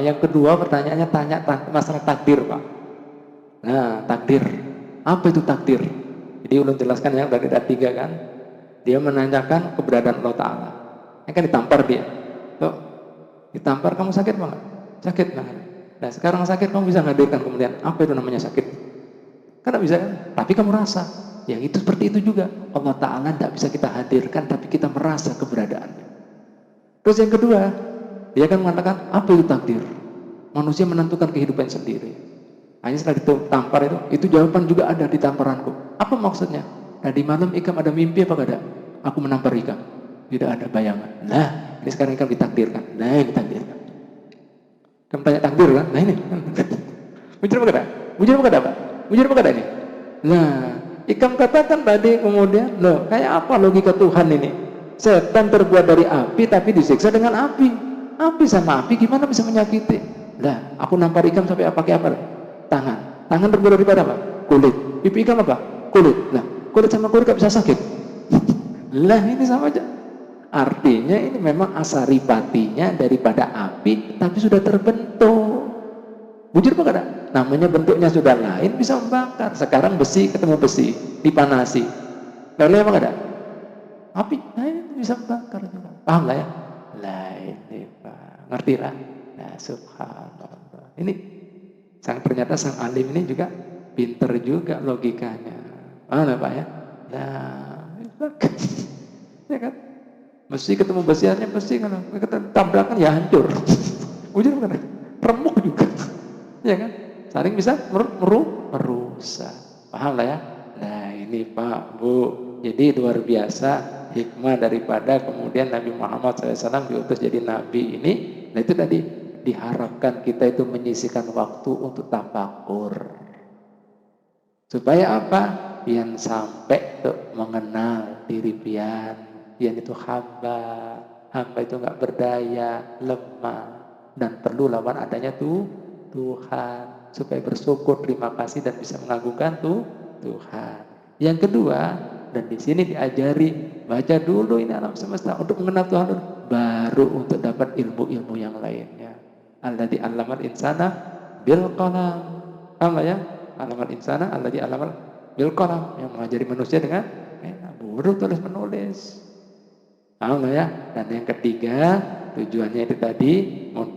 Yang kedua pertanyaannya tanya masalah takdir Pak. Nah takdir, apa itu takdir? Jadi ulun jelaskan yang dari ada 3 kan. Dia menanyakan keberadaan Allah Ta'ala. Ini kan ditampar dia. Ditampar kamu sakit banget? Sakit banget. Nah sekarang sakit kamu bisa menghadirkan kemudian apa itu namanya sakit? Karena bisa kan? Tapi kamu rasa. Ya itu seperti itu juga. Allah Ta'ala tidak bisa kita hadirkan tapi kita merasa keberadaannya. Terus yang kedua, dia akan mengatakan apa itu takdir? Manusia menentukan kehidupan sendiri. Hanya setelah ditampar itu jawaban juga ada di tamparanku. Apa maksudnya? Nah di malam Ikam ada mimpi apa ada? Aku menampar Ikam. Tidak ada bayangan. Nah ini sekarang Ikam ditakdirkan. Nah ini ditakdirkan. Kamu tanya takdir kan? Nah ini. Mujur apa kada? Mujur apa kada Pak? Mujur apa kada ini? Nah Ikam katakan tadi kemudian, loh kayak apa logika Tuhan ini? Setan terbuat dari api tapi disiksa dengan api. Api sama api gimana bisa menyakiti? Lah aku nampar Ikam sampai pakai apa? Tangan. Tangan terbuat dari apa? Kulit. Pipi Ikam apa? Kulit. Nah kulit sama kulit gak bisa sakit. Lah ini sama aja. Artinya ini memang asaripatinya daripada api tapi sudah terbentuk. Bujur apa kada? Namanya bentuknya sudah lain bisa membakar. Sekarang besi ketemu besi dipanasi. Lalu apa kada? Api, nah ini bisa membakar juga. Paham lah ya? Lah ini Pak, ngerti lah. Nah subhanallah. Ini ternyata sang alim ini juga pinter juga logikanya. Paham lah Pak ya? Nah, ya kan? Mesti ketemu besiarnya, mesti kan tabrakan ya hancur. Ujung kan remuk juga. Ya kan? Saling bisa merusak. Paham lah ya? Nah ini Pak, Bu. Jadi luar biasa hikmah daripada kemudian Nabi Muhammad SAW diutus jadi Nabi ini. Nah itu tadi diharapkan kita itu menyisihkan waktu untuk tafakur. Supaya apa? Pian sampai tuh mengenal diri pian. Pian itu hamba. Hamba itu nggak berdaya, lemah. Dan perlu lawan adanya tuh Tuhan. Supaya bersyukur, terima kasih dan bisa mengagungkan tuh Tuhan. Yang kedua, dan di sini diajari baca dulu ini alam semesta untuk mengenal Tuhan dulu, baru untuk dapat ilmu-ilmu yang lainnya. Alladzi 'allamal insana bil qalam. Paham ya? Alamat insana alladzi 'allamal bil qalam, yang mengajari manusia dengan huruf tulis menulis. Paham ya? Dan yang ketiga, tujuannya itu tadi,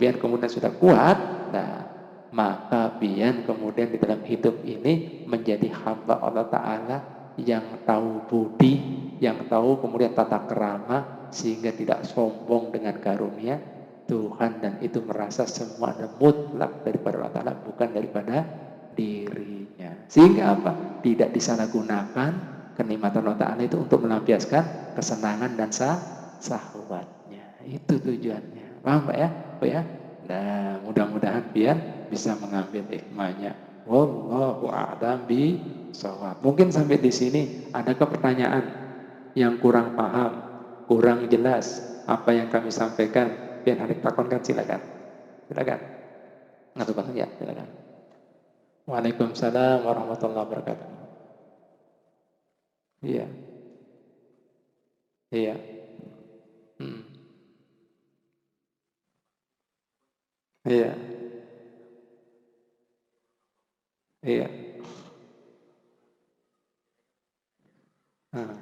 pian kemudian sudah kuat, nah maka pian kemudian di dalam hidup ini menjadi hamba Allah Ta'ala yang tahu budi, yang tahu kemudian tata kerama, sehingga tidak sombong dengan karunia Tuhan, dan itu merasa semua ada mutlak daripada Allah Ta'ala, bukan daripada dirinya. Sehingga apa? Tidak disalahgunakan kenikmatan Allah Ta'ala itu untuk melampiaskan kesenangan dan syahwatnya. Itu tujuannya. Paham Pak ya? Pak ya? Nah, mudah-mudahan pian bisa mengambil hikmahnya. Wallahu a'lam bishawab. Mungkin sampai di sini adakah pertanyaan yang kurang paham, kurang jelas apa yang kami sampaikan? Pian hari takonkan, silakan. Silakan. Ngatukan ya, silakan. Waalaikumsalam warahmatullahi wabarakatuh. Iya. Iya. Iya. Iya. Hmm.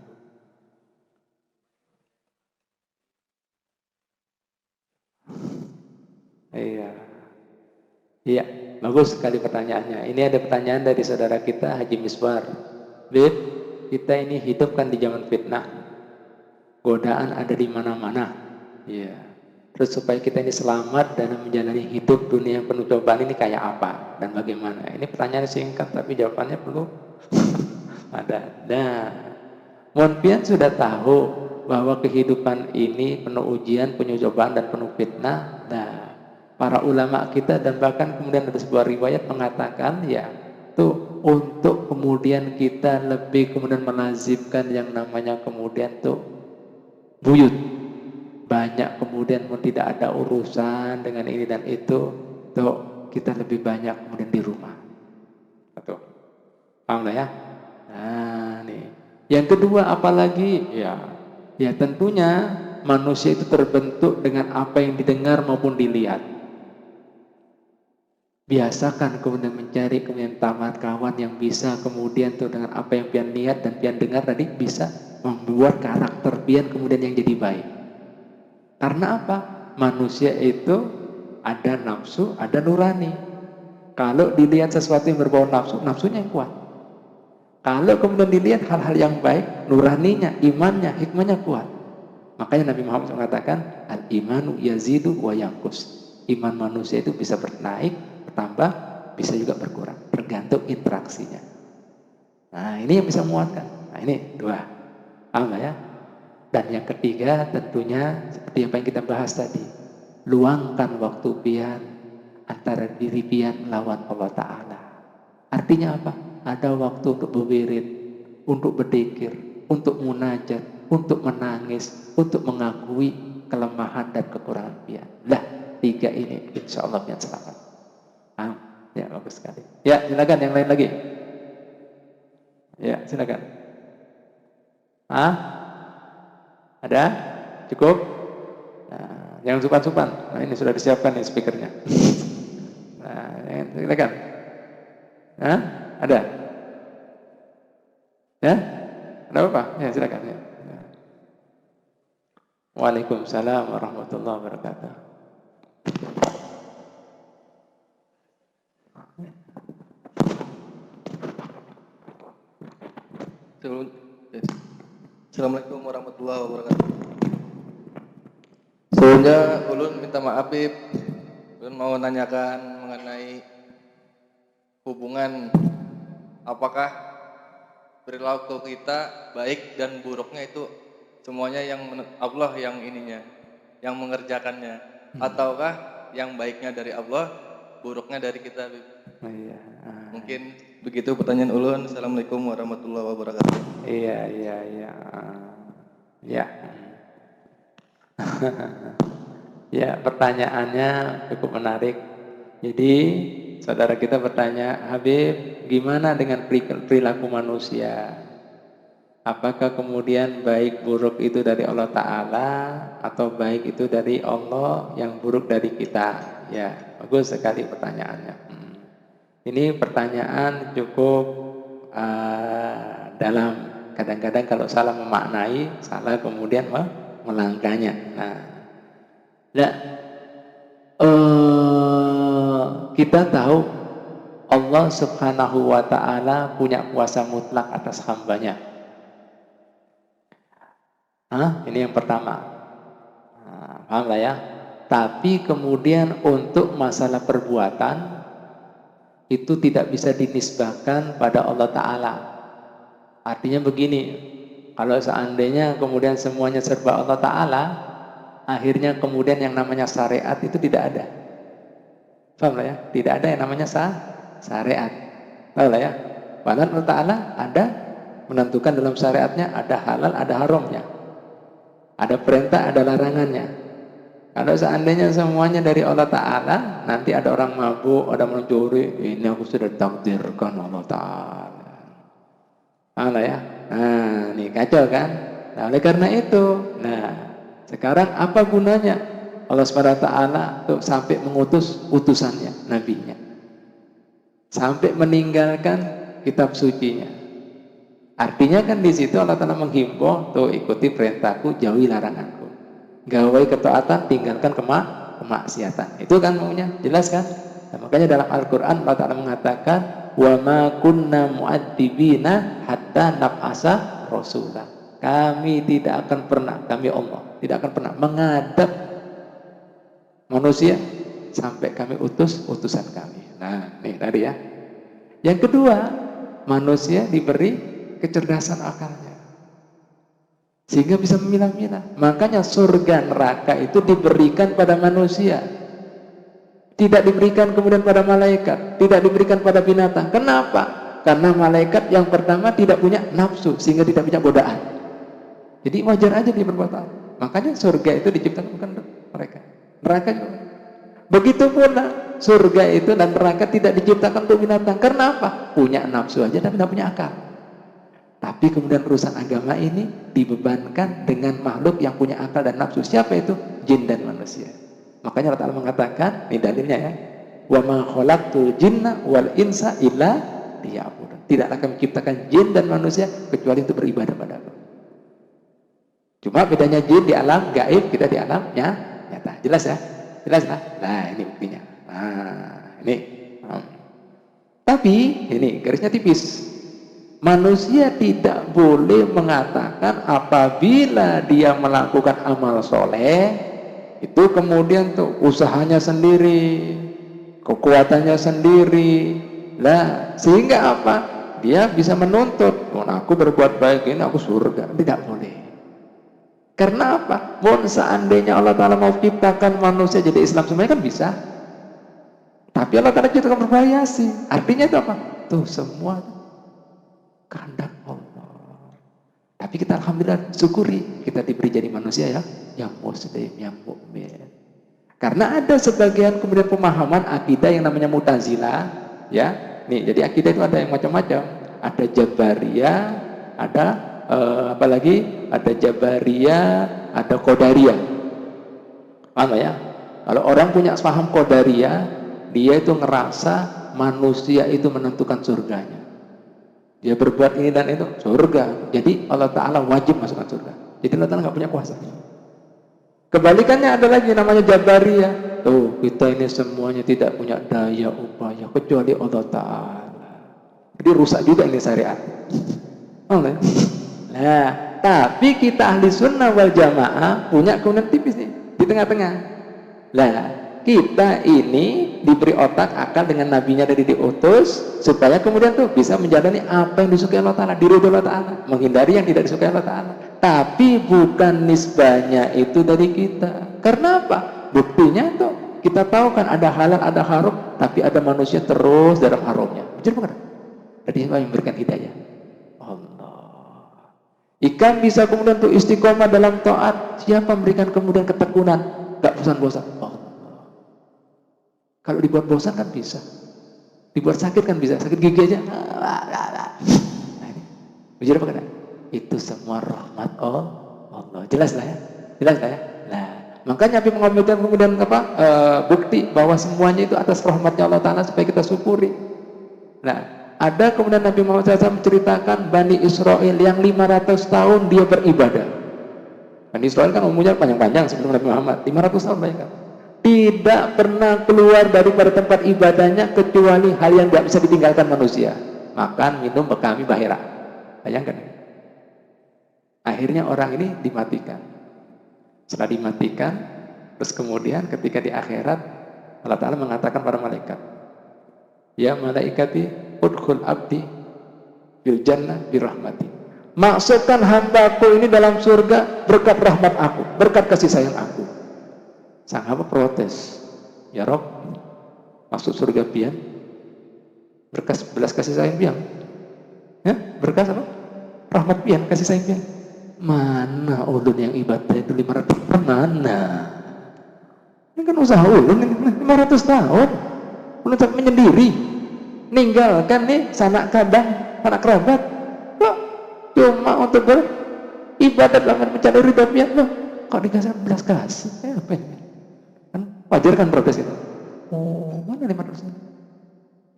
Iya. Iya, bagus sekali pertanyaannya. Ini ada pertanyaan dari saudara kita Haji Miswar. Bib, kita ini hidup kan di zaman fitnah. Godaan ada di mana-mana. Iya. Terus supaya kita ini selamat dalam menjalani hidup dunia yang penuh cobaan ini kayak apa dan bagaimana? Ini pertanyaan singkat tapi jawabannya perlu ada. Nah, Monpian sudah tahu bahwa kehidupan ini penuh ujian, penuh cobaan dan penuh fitnah. Nah, para ulama kita dan bahkan kemudian ada sebuah riwayat mengatakan ya, tuh untuk kemudian kita lebih kemudian melazimkan yang namanya kemudian tuh buyut, banyak kemudian tidak ada urusan dengan ini dan itu, tuh kita lebih banyak kemudian di rumah. Betul. Paham lah ya? Nah, nih. Yang kedua apalagi? Ya tentunya manusia itu terbentuk dengan apa yang didengar maupun dilihat. Biasakan kemudian mencari kemudian tamat kawan yang bisa kemudian tuh dengan apa yang pian lihat dan pian dengar tadi bisa membuat karakter pian kemudian yang jadi baik. Karena apa? Manusia itu ada nafsu, ada nurani. Kalau dilihat sesuatu yang berbau nafsu, nafsunya yang kuat. Kalau kemudian dilihat hal-hal yang baik, nuraninya, imannya, hikmahnya kuat. Makanya Nabi Muhammad mengatakan, al-imanu yazidu wa yanqus. Iman manusia itu bisa bernaik, bertambah, bisa juga berkurang. Tergantung interaksinya. Nah ini yang bisa menguatkan. Nah ini dua. Paham ya? Dan yang ketiga tentunya seperti apa yang kita bahas tadi. Luangkan waktu pian antara diri pian lawan Allah Ta'ala. Artinya apa? Ada waktu untuk berwirid, untuk berzikir, untuk munajat, untuk menangis, untuk mengakui kelemahan dan kekurangan pian. Lah, tiga ini insya Allah pian selamat. Ya bagus sekali. Ya silakan yang lain lagi. Ya silakan. Ada? Cukup? Nah, jangan supan-supan. Nah ini sudah disiapkan nih speakernya. Nah, silakan. Ada? Ya? Ada apa? Ya silakan. Ya. Waalaikumsalam warahmatullahi wabarakatuh. Assalamualaikum warahmatullahi wabarakatuh. Sebelumnya ulun minta maaf Bib. Ulun mau nanyakan mengenai hubungan apakah perilaku kita baik dan buruknya itu semuanya yang Allah yang ininya, yang mengerjakannya, ataukah yang baiknya dari Allah, buruknya dari kita Bib? Iya. Mungkin begitu pertanyaan ulun. Assalamualaikum warahmatullahi wabarakatuh. Iya. Ya. Ya, pertanyaannya cukup menarik. Jadi, saudara kita bertanya, Habib, gimana dengan perilaku manusia? Apakah kemudian baik buruk itu dari Allah Ta'ala atau baik itu dari Allah yang buruk dari kita? Ya, bagus sekali pertanyaannya. Ini pertanyaan cukup dalam. Kadang-kadang kalau salah memaknai, salah kemudian melangkahnya. Kita tahu Allah Subhanahu wa Ta'ala punya kuasa mutlak atas hambanya. Ini yang pertama. Paham lah ya? Tapi kemudian untuk masalah perbuatan itu tidak bisa dinisbahkan pada Allah Ta'ala. Artinya begini, kalau seandainya kemudian semuanya serba Allah Ta'ala, akhirnya kemudian yang namanya syariat itu tidak ada. Paham lah ya? Tidak ada yang namanya syariat. Paham lah ya? Padahal Allah Ta'ala ada menentukan dalam syariatnya, ada halal, ada haramnya. Ada perintah, ada larangannya. Kalau seandainya semuanya dari Allah Ta'ala, nanti ada orang mabuk, ada mencuri, ini aku sudah takdirkan Allah Ta'ala. Paham lah ya? Ini kacau kan? Nah, oleh karena itu, sekarang apa gunanya Allah SWT untuk sampai mengutus utusannya, nabinya, sampai meninggalkan kitab sucinya? Artinya kan di situ Allah Ta'ala menghimbau, tuh ikuti perintahku, jauhi laranganku. Gawai ketaatan, tinggalkan kemaksiatan. Itu kan maunya, jelas kan? Nah, makanya dalam Al-Quran Allah Ta'ala mengatakan, wa ma kunna mu'adzibina hatta nab'asa rasulah. Kami tidak akan pernah, kami Allah tidak akan pernah mengadab manusia sampai kami utus utusan kami. Nah, ini tadi ya. Yang kedua, manusia diberi kecerdasan akalnya sehingga bisa memilah-milah. Makanya surga neraka itu diberikan pada manusia, tidak diberikan kemudian pada malaikat, tidak diberikan pada binatang. Kenapa? Karena malaikat yang pertama tidak punya nafsu sehingga tidak punya godaan. Jadi wajar aja dia berbuat apa. Makanya surga itu diciptakan bukan untuk mereka, neraka juga. Begitu pula surga itu dan neraka tidak diciptakan untuk binatang. Karena apa? Punya nafsu aja tapi tidak punya akal. Tapi kemudian urusan agama ini dibebankan dengan makhluk yang punya akal dan nafsu. Siapa itu? Jin dan manusia. Makanya Allah Ta'ala mengatakan, ini dalilnya ya, wa ma khalaqtul jinna wal insa illa liya'budun. Tidaklah kami ciptakan jin dan manusia kecuali untuk beribadah padaku. Cuma bedanya jin di alam gaib, kita di alam nyata. Jelas ya? Jelas lah. Nah, ini buktinya. Ini. Tapi ini garisnya tipis. Manusia tidak boleh mengatakan apabila dia melakukan amal soleh itu kemudian tuh usahanya sendiri, kekuatannya sendiri lah, sehingga apa? Dia bisa menuntut, aku berbuat baik ini aku surga. Tidak boleh. Karena apa? Mohon seandainya Allah Ta'ala mau ciptakan manusia jadi Islam semuanya kan bisa, tapi Allah Ta'ala ciptakan bervariasi. Artinya itu apa? Tuh semua kehendak Allah. Tapi kita alhamdulillah syukuri kita diberi jadi manusia ya, yang muslim, yang mukmin. Karena ada sebagian kemudian pemahaman akidah yang namanya Mu'tazilah, ya. Nih, jadi akidah itu ada yang macam-macam. Ada Jabariyah, ada apalagi ada Jabariyah, ada Qadariyah. Paham ya? Kalau orang punya paham Qadariyah, dia itu ngerasa manusia itu menentukan surganya. Dia berbuat ini dan itu, surga. Jadi Allah Ta'ala wajib masukkan surga. Jadi Allah Ta'ala nggak punya kuasa. Kebalikannya ada lagi namanya Jabariyah. Tuh, kita ini semuanya tidak punya daya upaya kecuali Allah Ta'ala. Jadi rusak juga ini syariat. Nah, tapi kita ahli sunnah wal jamaah punya keunikan tipis nih. di tengah-tengah. Lah, kita ini diberi otak akal dengan nabinya dari diutus supaya kemudian tuh bisa menjalani apa yang disukai Allah Ta'ala, diridhoi Allah Ta'ala, menghindari yang tidak disukai Allah Ta'ala. Tapi bukan nisbahnya itu dari kita. Karena apa? Buktinya tuh kita tahu kan ada halal, ada haram, tapi ada manusia terus dalam haramnya. Betul bukan? Jadi siapa yang memberikan hidayah? Allah. Ikan bisa kemudian tuh istiqomah dalam taat. Siapa memberikan kemudian ketekunan? Gak bosan-bosan. Allah. Kalau dibuat bosan kan bisa, dibuat sakit kan bisa, sakit gigi aja. Nah, ini bicara apa kan? Itu semua rahmat Allah. Jelas lah ya, jelas lah ya. Nah, makanya Nabi mengambilkan kemudian apa? Bukti bahwa semuanya itu atas rahmatnya Allah Ta'ala supaya kita syukuri. Nah, ada kemudian Nabi Muhammad SAW menceritakan Bani Israel yang 500 tahun dia beribadah. Bani Israel kan umurnya panjang-panjang sebelum Nabi Muhammad, 500 tahun bayangkan. Tidak pernah keluar daripada tempat ibadahnya kecuali hal yang tidak bisa ditinggalkan manusia. Makan, minum, bekami, bahira. Bayangkan. Akhirnya orang ini dimatikan. Setelah dimatikan, terus kemudian ketika di akhirat Allah Ta'ala mengatakan para malaikat, ya malaikati udkhul abdi bil jannah birahmati. Masukkan hambaku ini dalam surga berkat rahmat aku, berkat kasih sayang aku. Sang hamba protes, ya Rob, masuk surga pian, berkas belas kasih sayang pian, ya berkas apa? Rahmat pian, kasih sayang pian. Mana ulun yang ibadah itu 500 tahun, mana? Ini kan usaha ulun 500 tahun, ulun tak menyendiri, ninggalkan nih sanak kadang, anak kerabat, loh, cuma untuk beribadah dalam mencari ridha pian, loh, kok dikasih belas kasih, apa ini? Wajar kan protes itu. Oh, mana 500?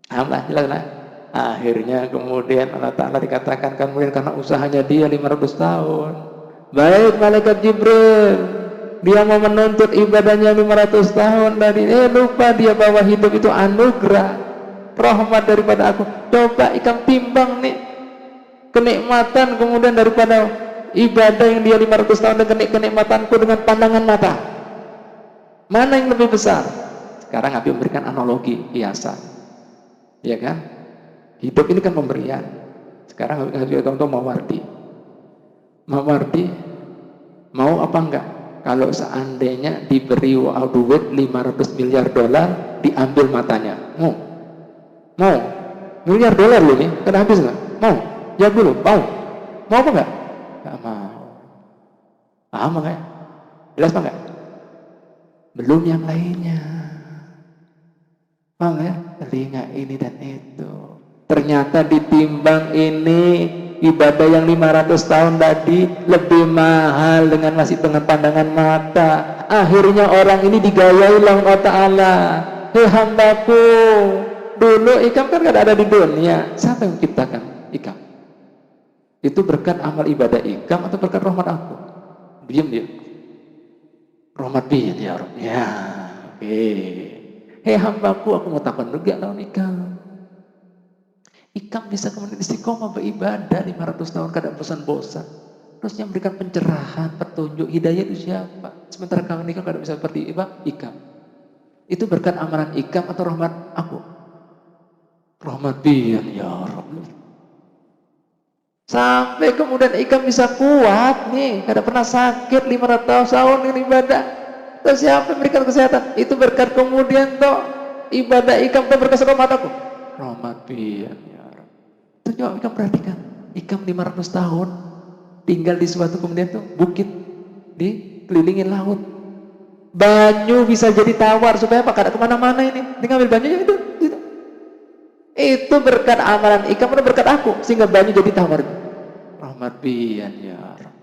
Alhamdulillah, jelas lah. Akhirnya kemudian Allah Ta'ala dikatakan kemudian karena usahanya dia 500 tahun. Baik malaikat Jibril, dia mau menuntut ibadahnya 500 tahun dari lupa dia bahwa hidup itu anugerah, rahmat daripada aku. Coba ikam timbang nih kenikmatan kemudian daripada ibadah yang dia 500 tahun dan kenikmatanku dengan pandangan mata. Mana yang lebih besar? Sekarang Nabi memberikan analogi, kiasan, ya kan? Hidup ini kan pemberian. Sekarang Nabi contoh Mawardi. Mawardi mau apa enggak? Kalau seandainya diberi duit 500 miliar dolar, diambil matanya, mau? Miliar dolar loh nih, kan habis enggak? Mau? Jawab dulu, mau apa enggak? Enggak mau. Paham enggak? Jelas apa enggak? Belum yang lainnya. Paham ya? Telinga ini dan itu. Ternyata ditimbang ini ibadah yang 500 tahun tadi lebih mahal dengan masih dengan pandangan mata. Akhirnya orang ini digayai oleh Allah Ta'ala. Hei hambaku, dulu ikam kan gak ada di dunia. Siapa yang menciptakan ikam? Itu berkat amal ibadah ikam atau berkat rahmat aku? Diam dia. Rahmat dia ya Rabb. Ya, oke. Hei hambaku, aku mau takon juga lawan ikam. Ikam bisa kemudian istiqomah beribadah 500 tahun kadang bosan-bosan. Terus yang memberikan pencerahan, petunjuk, hidayah itu siapa? Sementara kawan ikam kadang bisa seperti ikam. Itu berkat amalan ikam atau rahmat aku? Rahmat dia ya Rabb. Sampai kemudian ikam bisa kuat nih, kada pernah sakit 500 tahun ini ibadah. Terus siapa yang memberikan kesehatan? Itu berkat kemudian toh ibadah ikam toh berkat rahmat aku. Rahmat pian ya Rabb. Itu coba ikam perhatikan, ikam 500 tahun tinggal di suatu kemudian tuh bukit dikelilingin laut. Banyu bisa jadi tawar supaya apa? Kada kemana-mana ini. Tinggal ambil banyunya itu. Itu berkat amalan ikam atau berkat aku sehingga banyu jadi tawar. Rahmat pian ya Rabb.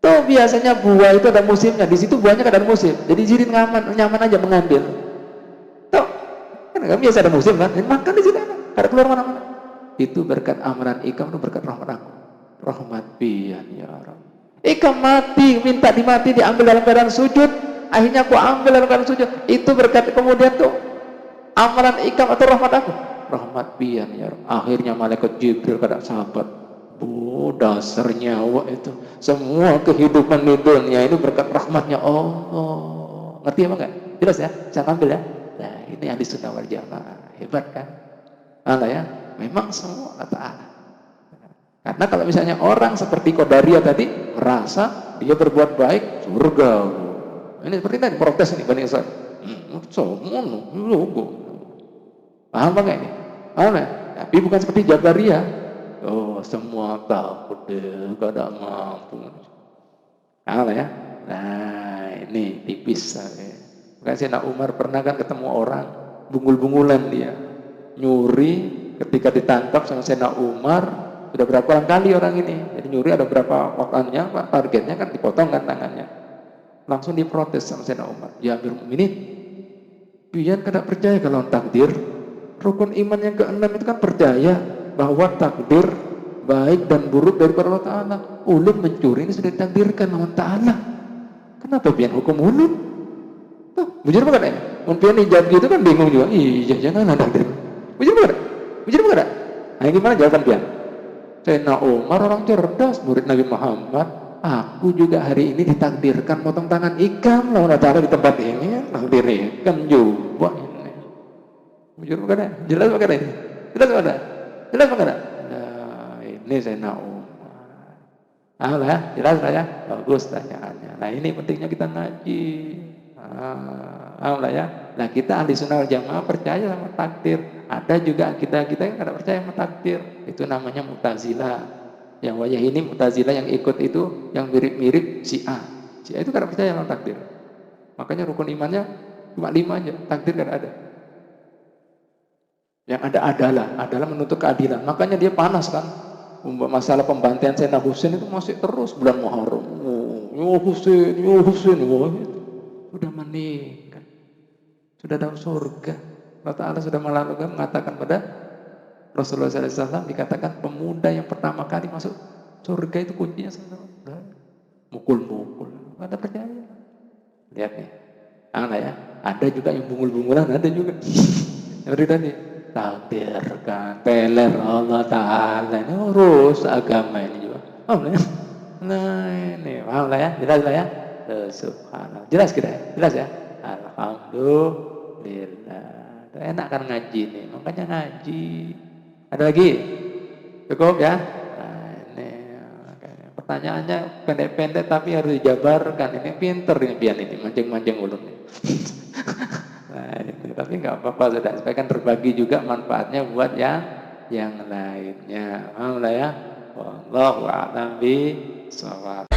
Tuh biasanya buah itu ada musimnya, di situ buahnya kadang musim. Jadi jirin nyaman aja mengambil. Tuh, kan biasa ada musim kan, makan di sini kada keluar mana-mana. Itu berkat amalan ikam atau berkat rahmat aku. Rahmat pian ya Rabb. Ikam mati, minta dimati, diambil dalam keadaan sujud. Akhirnya aku ambil dalam keadaan sujud. Itu berkat kemudian tuh amalan ikam atau rahmat aku. Rahmat pian ya Rabb. Akhirnya malaikat Jibril kada sahabat dasar nyawa itu. Semua kehidupan di dunia ini berkat rahmatnya Allah. Ngerti apa enggak? Jelas ya? Saya ambil ya. Nah, ini ahli sunnah wal jamaah. Hebat kan? Allah ya. Memang semua Allah Ta'ala. Karena kalau misalnya orang seperti Qadariyah tadi merasa dia berbuat baik surga. Ini seperti tadi protes ini Bani Israil. Paham enggak ini? Paham ya? Tapi bukan seperti Jabariyah. Oh, semua takut deh, gak ada mampu. Paham ya? Nah, ini tipis. Makanya Sayyidina Umar pernah kan ketemu orang bungul-bungulan dia. Nyuri ketika ditangkap sama Sayyidina Umar. Sudah berapa kali orang ini. Jadi nyuri ada berapa waktunya, targetnya kan dipotong kan tangannya. Langsung diprotes sama Sayyidina Umar. Ya Amirul Mukminin, pian kada percaya kalau takdir. Rukun iman yang keenam itu kan percaya bahwa takdir baik dan buruk dari Allah Ta'ala. Ulun mencuri ini sudah ditakdirkan Allah Ta'ala. Kenapa pian hukum ulun? Tuh, bujur apa kada ya? Pian hijab gitu kan bingung juga. Iya, jangan ada takdir. Bujur apa kada? Bujur apa kada? Nah, gimana jawaban pian? Sayyidina Umar orang cerdas, murid Nabi Muhammad. Aku juga hari ini ditakdirkan potong tangan ikan Allah Ta'ala di tempat ini. Takdir ikan juga ini. Bujur apa kada? Jelas apa kada ini? Jelas apa kada? Jelas apa kada? Nah, ini Sayyidina Umar. Lah, jelas lah ya? Bagus tanyaannya. Nah, ini pentingnya kita ngaji. Lah ya. Nah, kita ahli sunnah wal jamaah percaya sama takdir. Ada juga kita yang tidak percaya sama takdir. Itu namanya Mu'tazilah. Yang wajah ini Mu'tazilah yang ikut itu yang mirip-mirip Syiah. Syiah itu tidak percaya sama takdir. Makanya rukun imannya cuma 5 aja. Takdir tidak ada. Yang ada adalah menuntut keadilan. Makanya dia panas kan. Masalah pembantaian Sayyidina Husain itu masih terus bulan Muharram. Ya Husain. Sudah meninggal. Sudah dalam surga. Allah Ta'ala sudah mengatakan pada Rasulullah SAW, dikatakan pemuda yang pertama kali masuk surga itu kuncinya mukul-mukul. Ada percaya. Lihat nih. Ya. Ada juga yang bungul-bungulan, ada juga. Seperti tadi. Takdirkan, teler Allah Ta'ala. Ini urus agama ini juga. Nah ini, paham lah ya? Jelas lah ya? Subhanallah. Jelas kita ya? Jelas ya? Alhamdulillah. Enak kan ngaji nih, makanya ngaji. Ada lagi? Cukup ya? Nah, ini pertanyaannya pendek-pendek tapi harus dijabarkan. Ini pinter ini pian ini, manjing-manjing ulun nih. Nah, itu tapi nggak apa-apa sudah. Supaya kan terbagi juga manfaatnya buat yang lainnya. Alhamdulillah ya. Wallahu a'lam bishawab.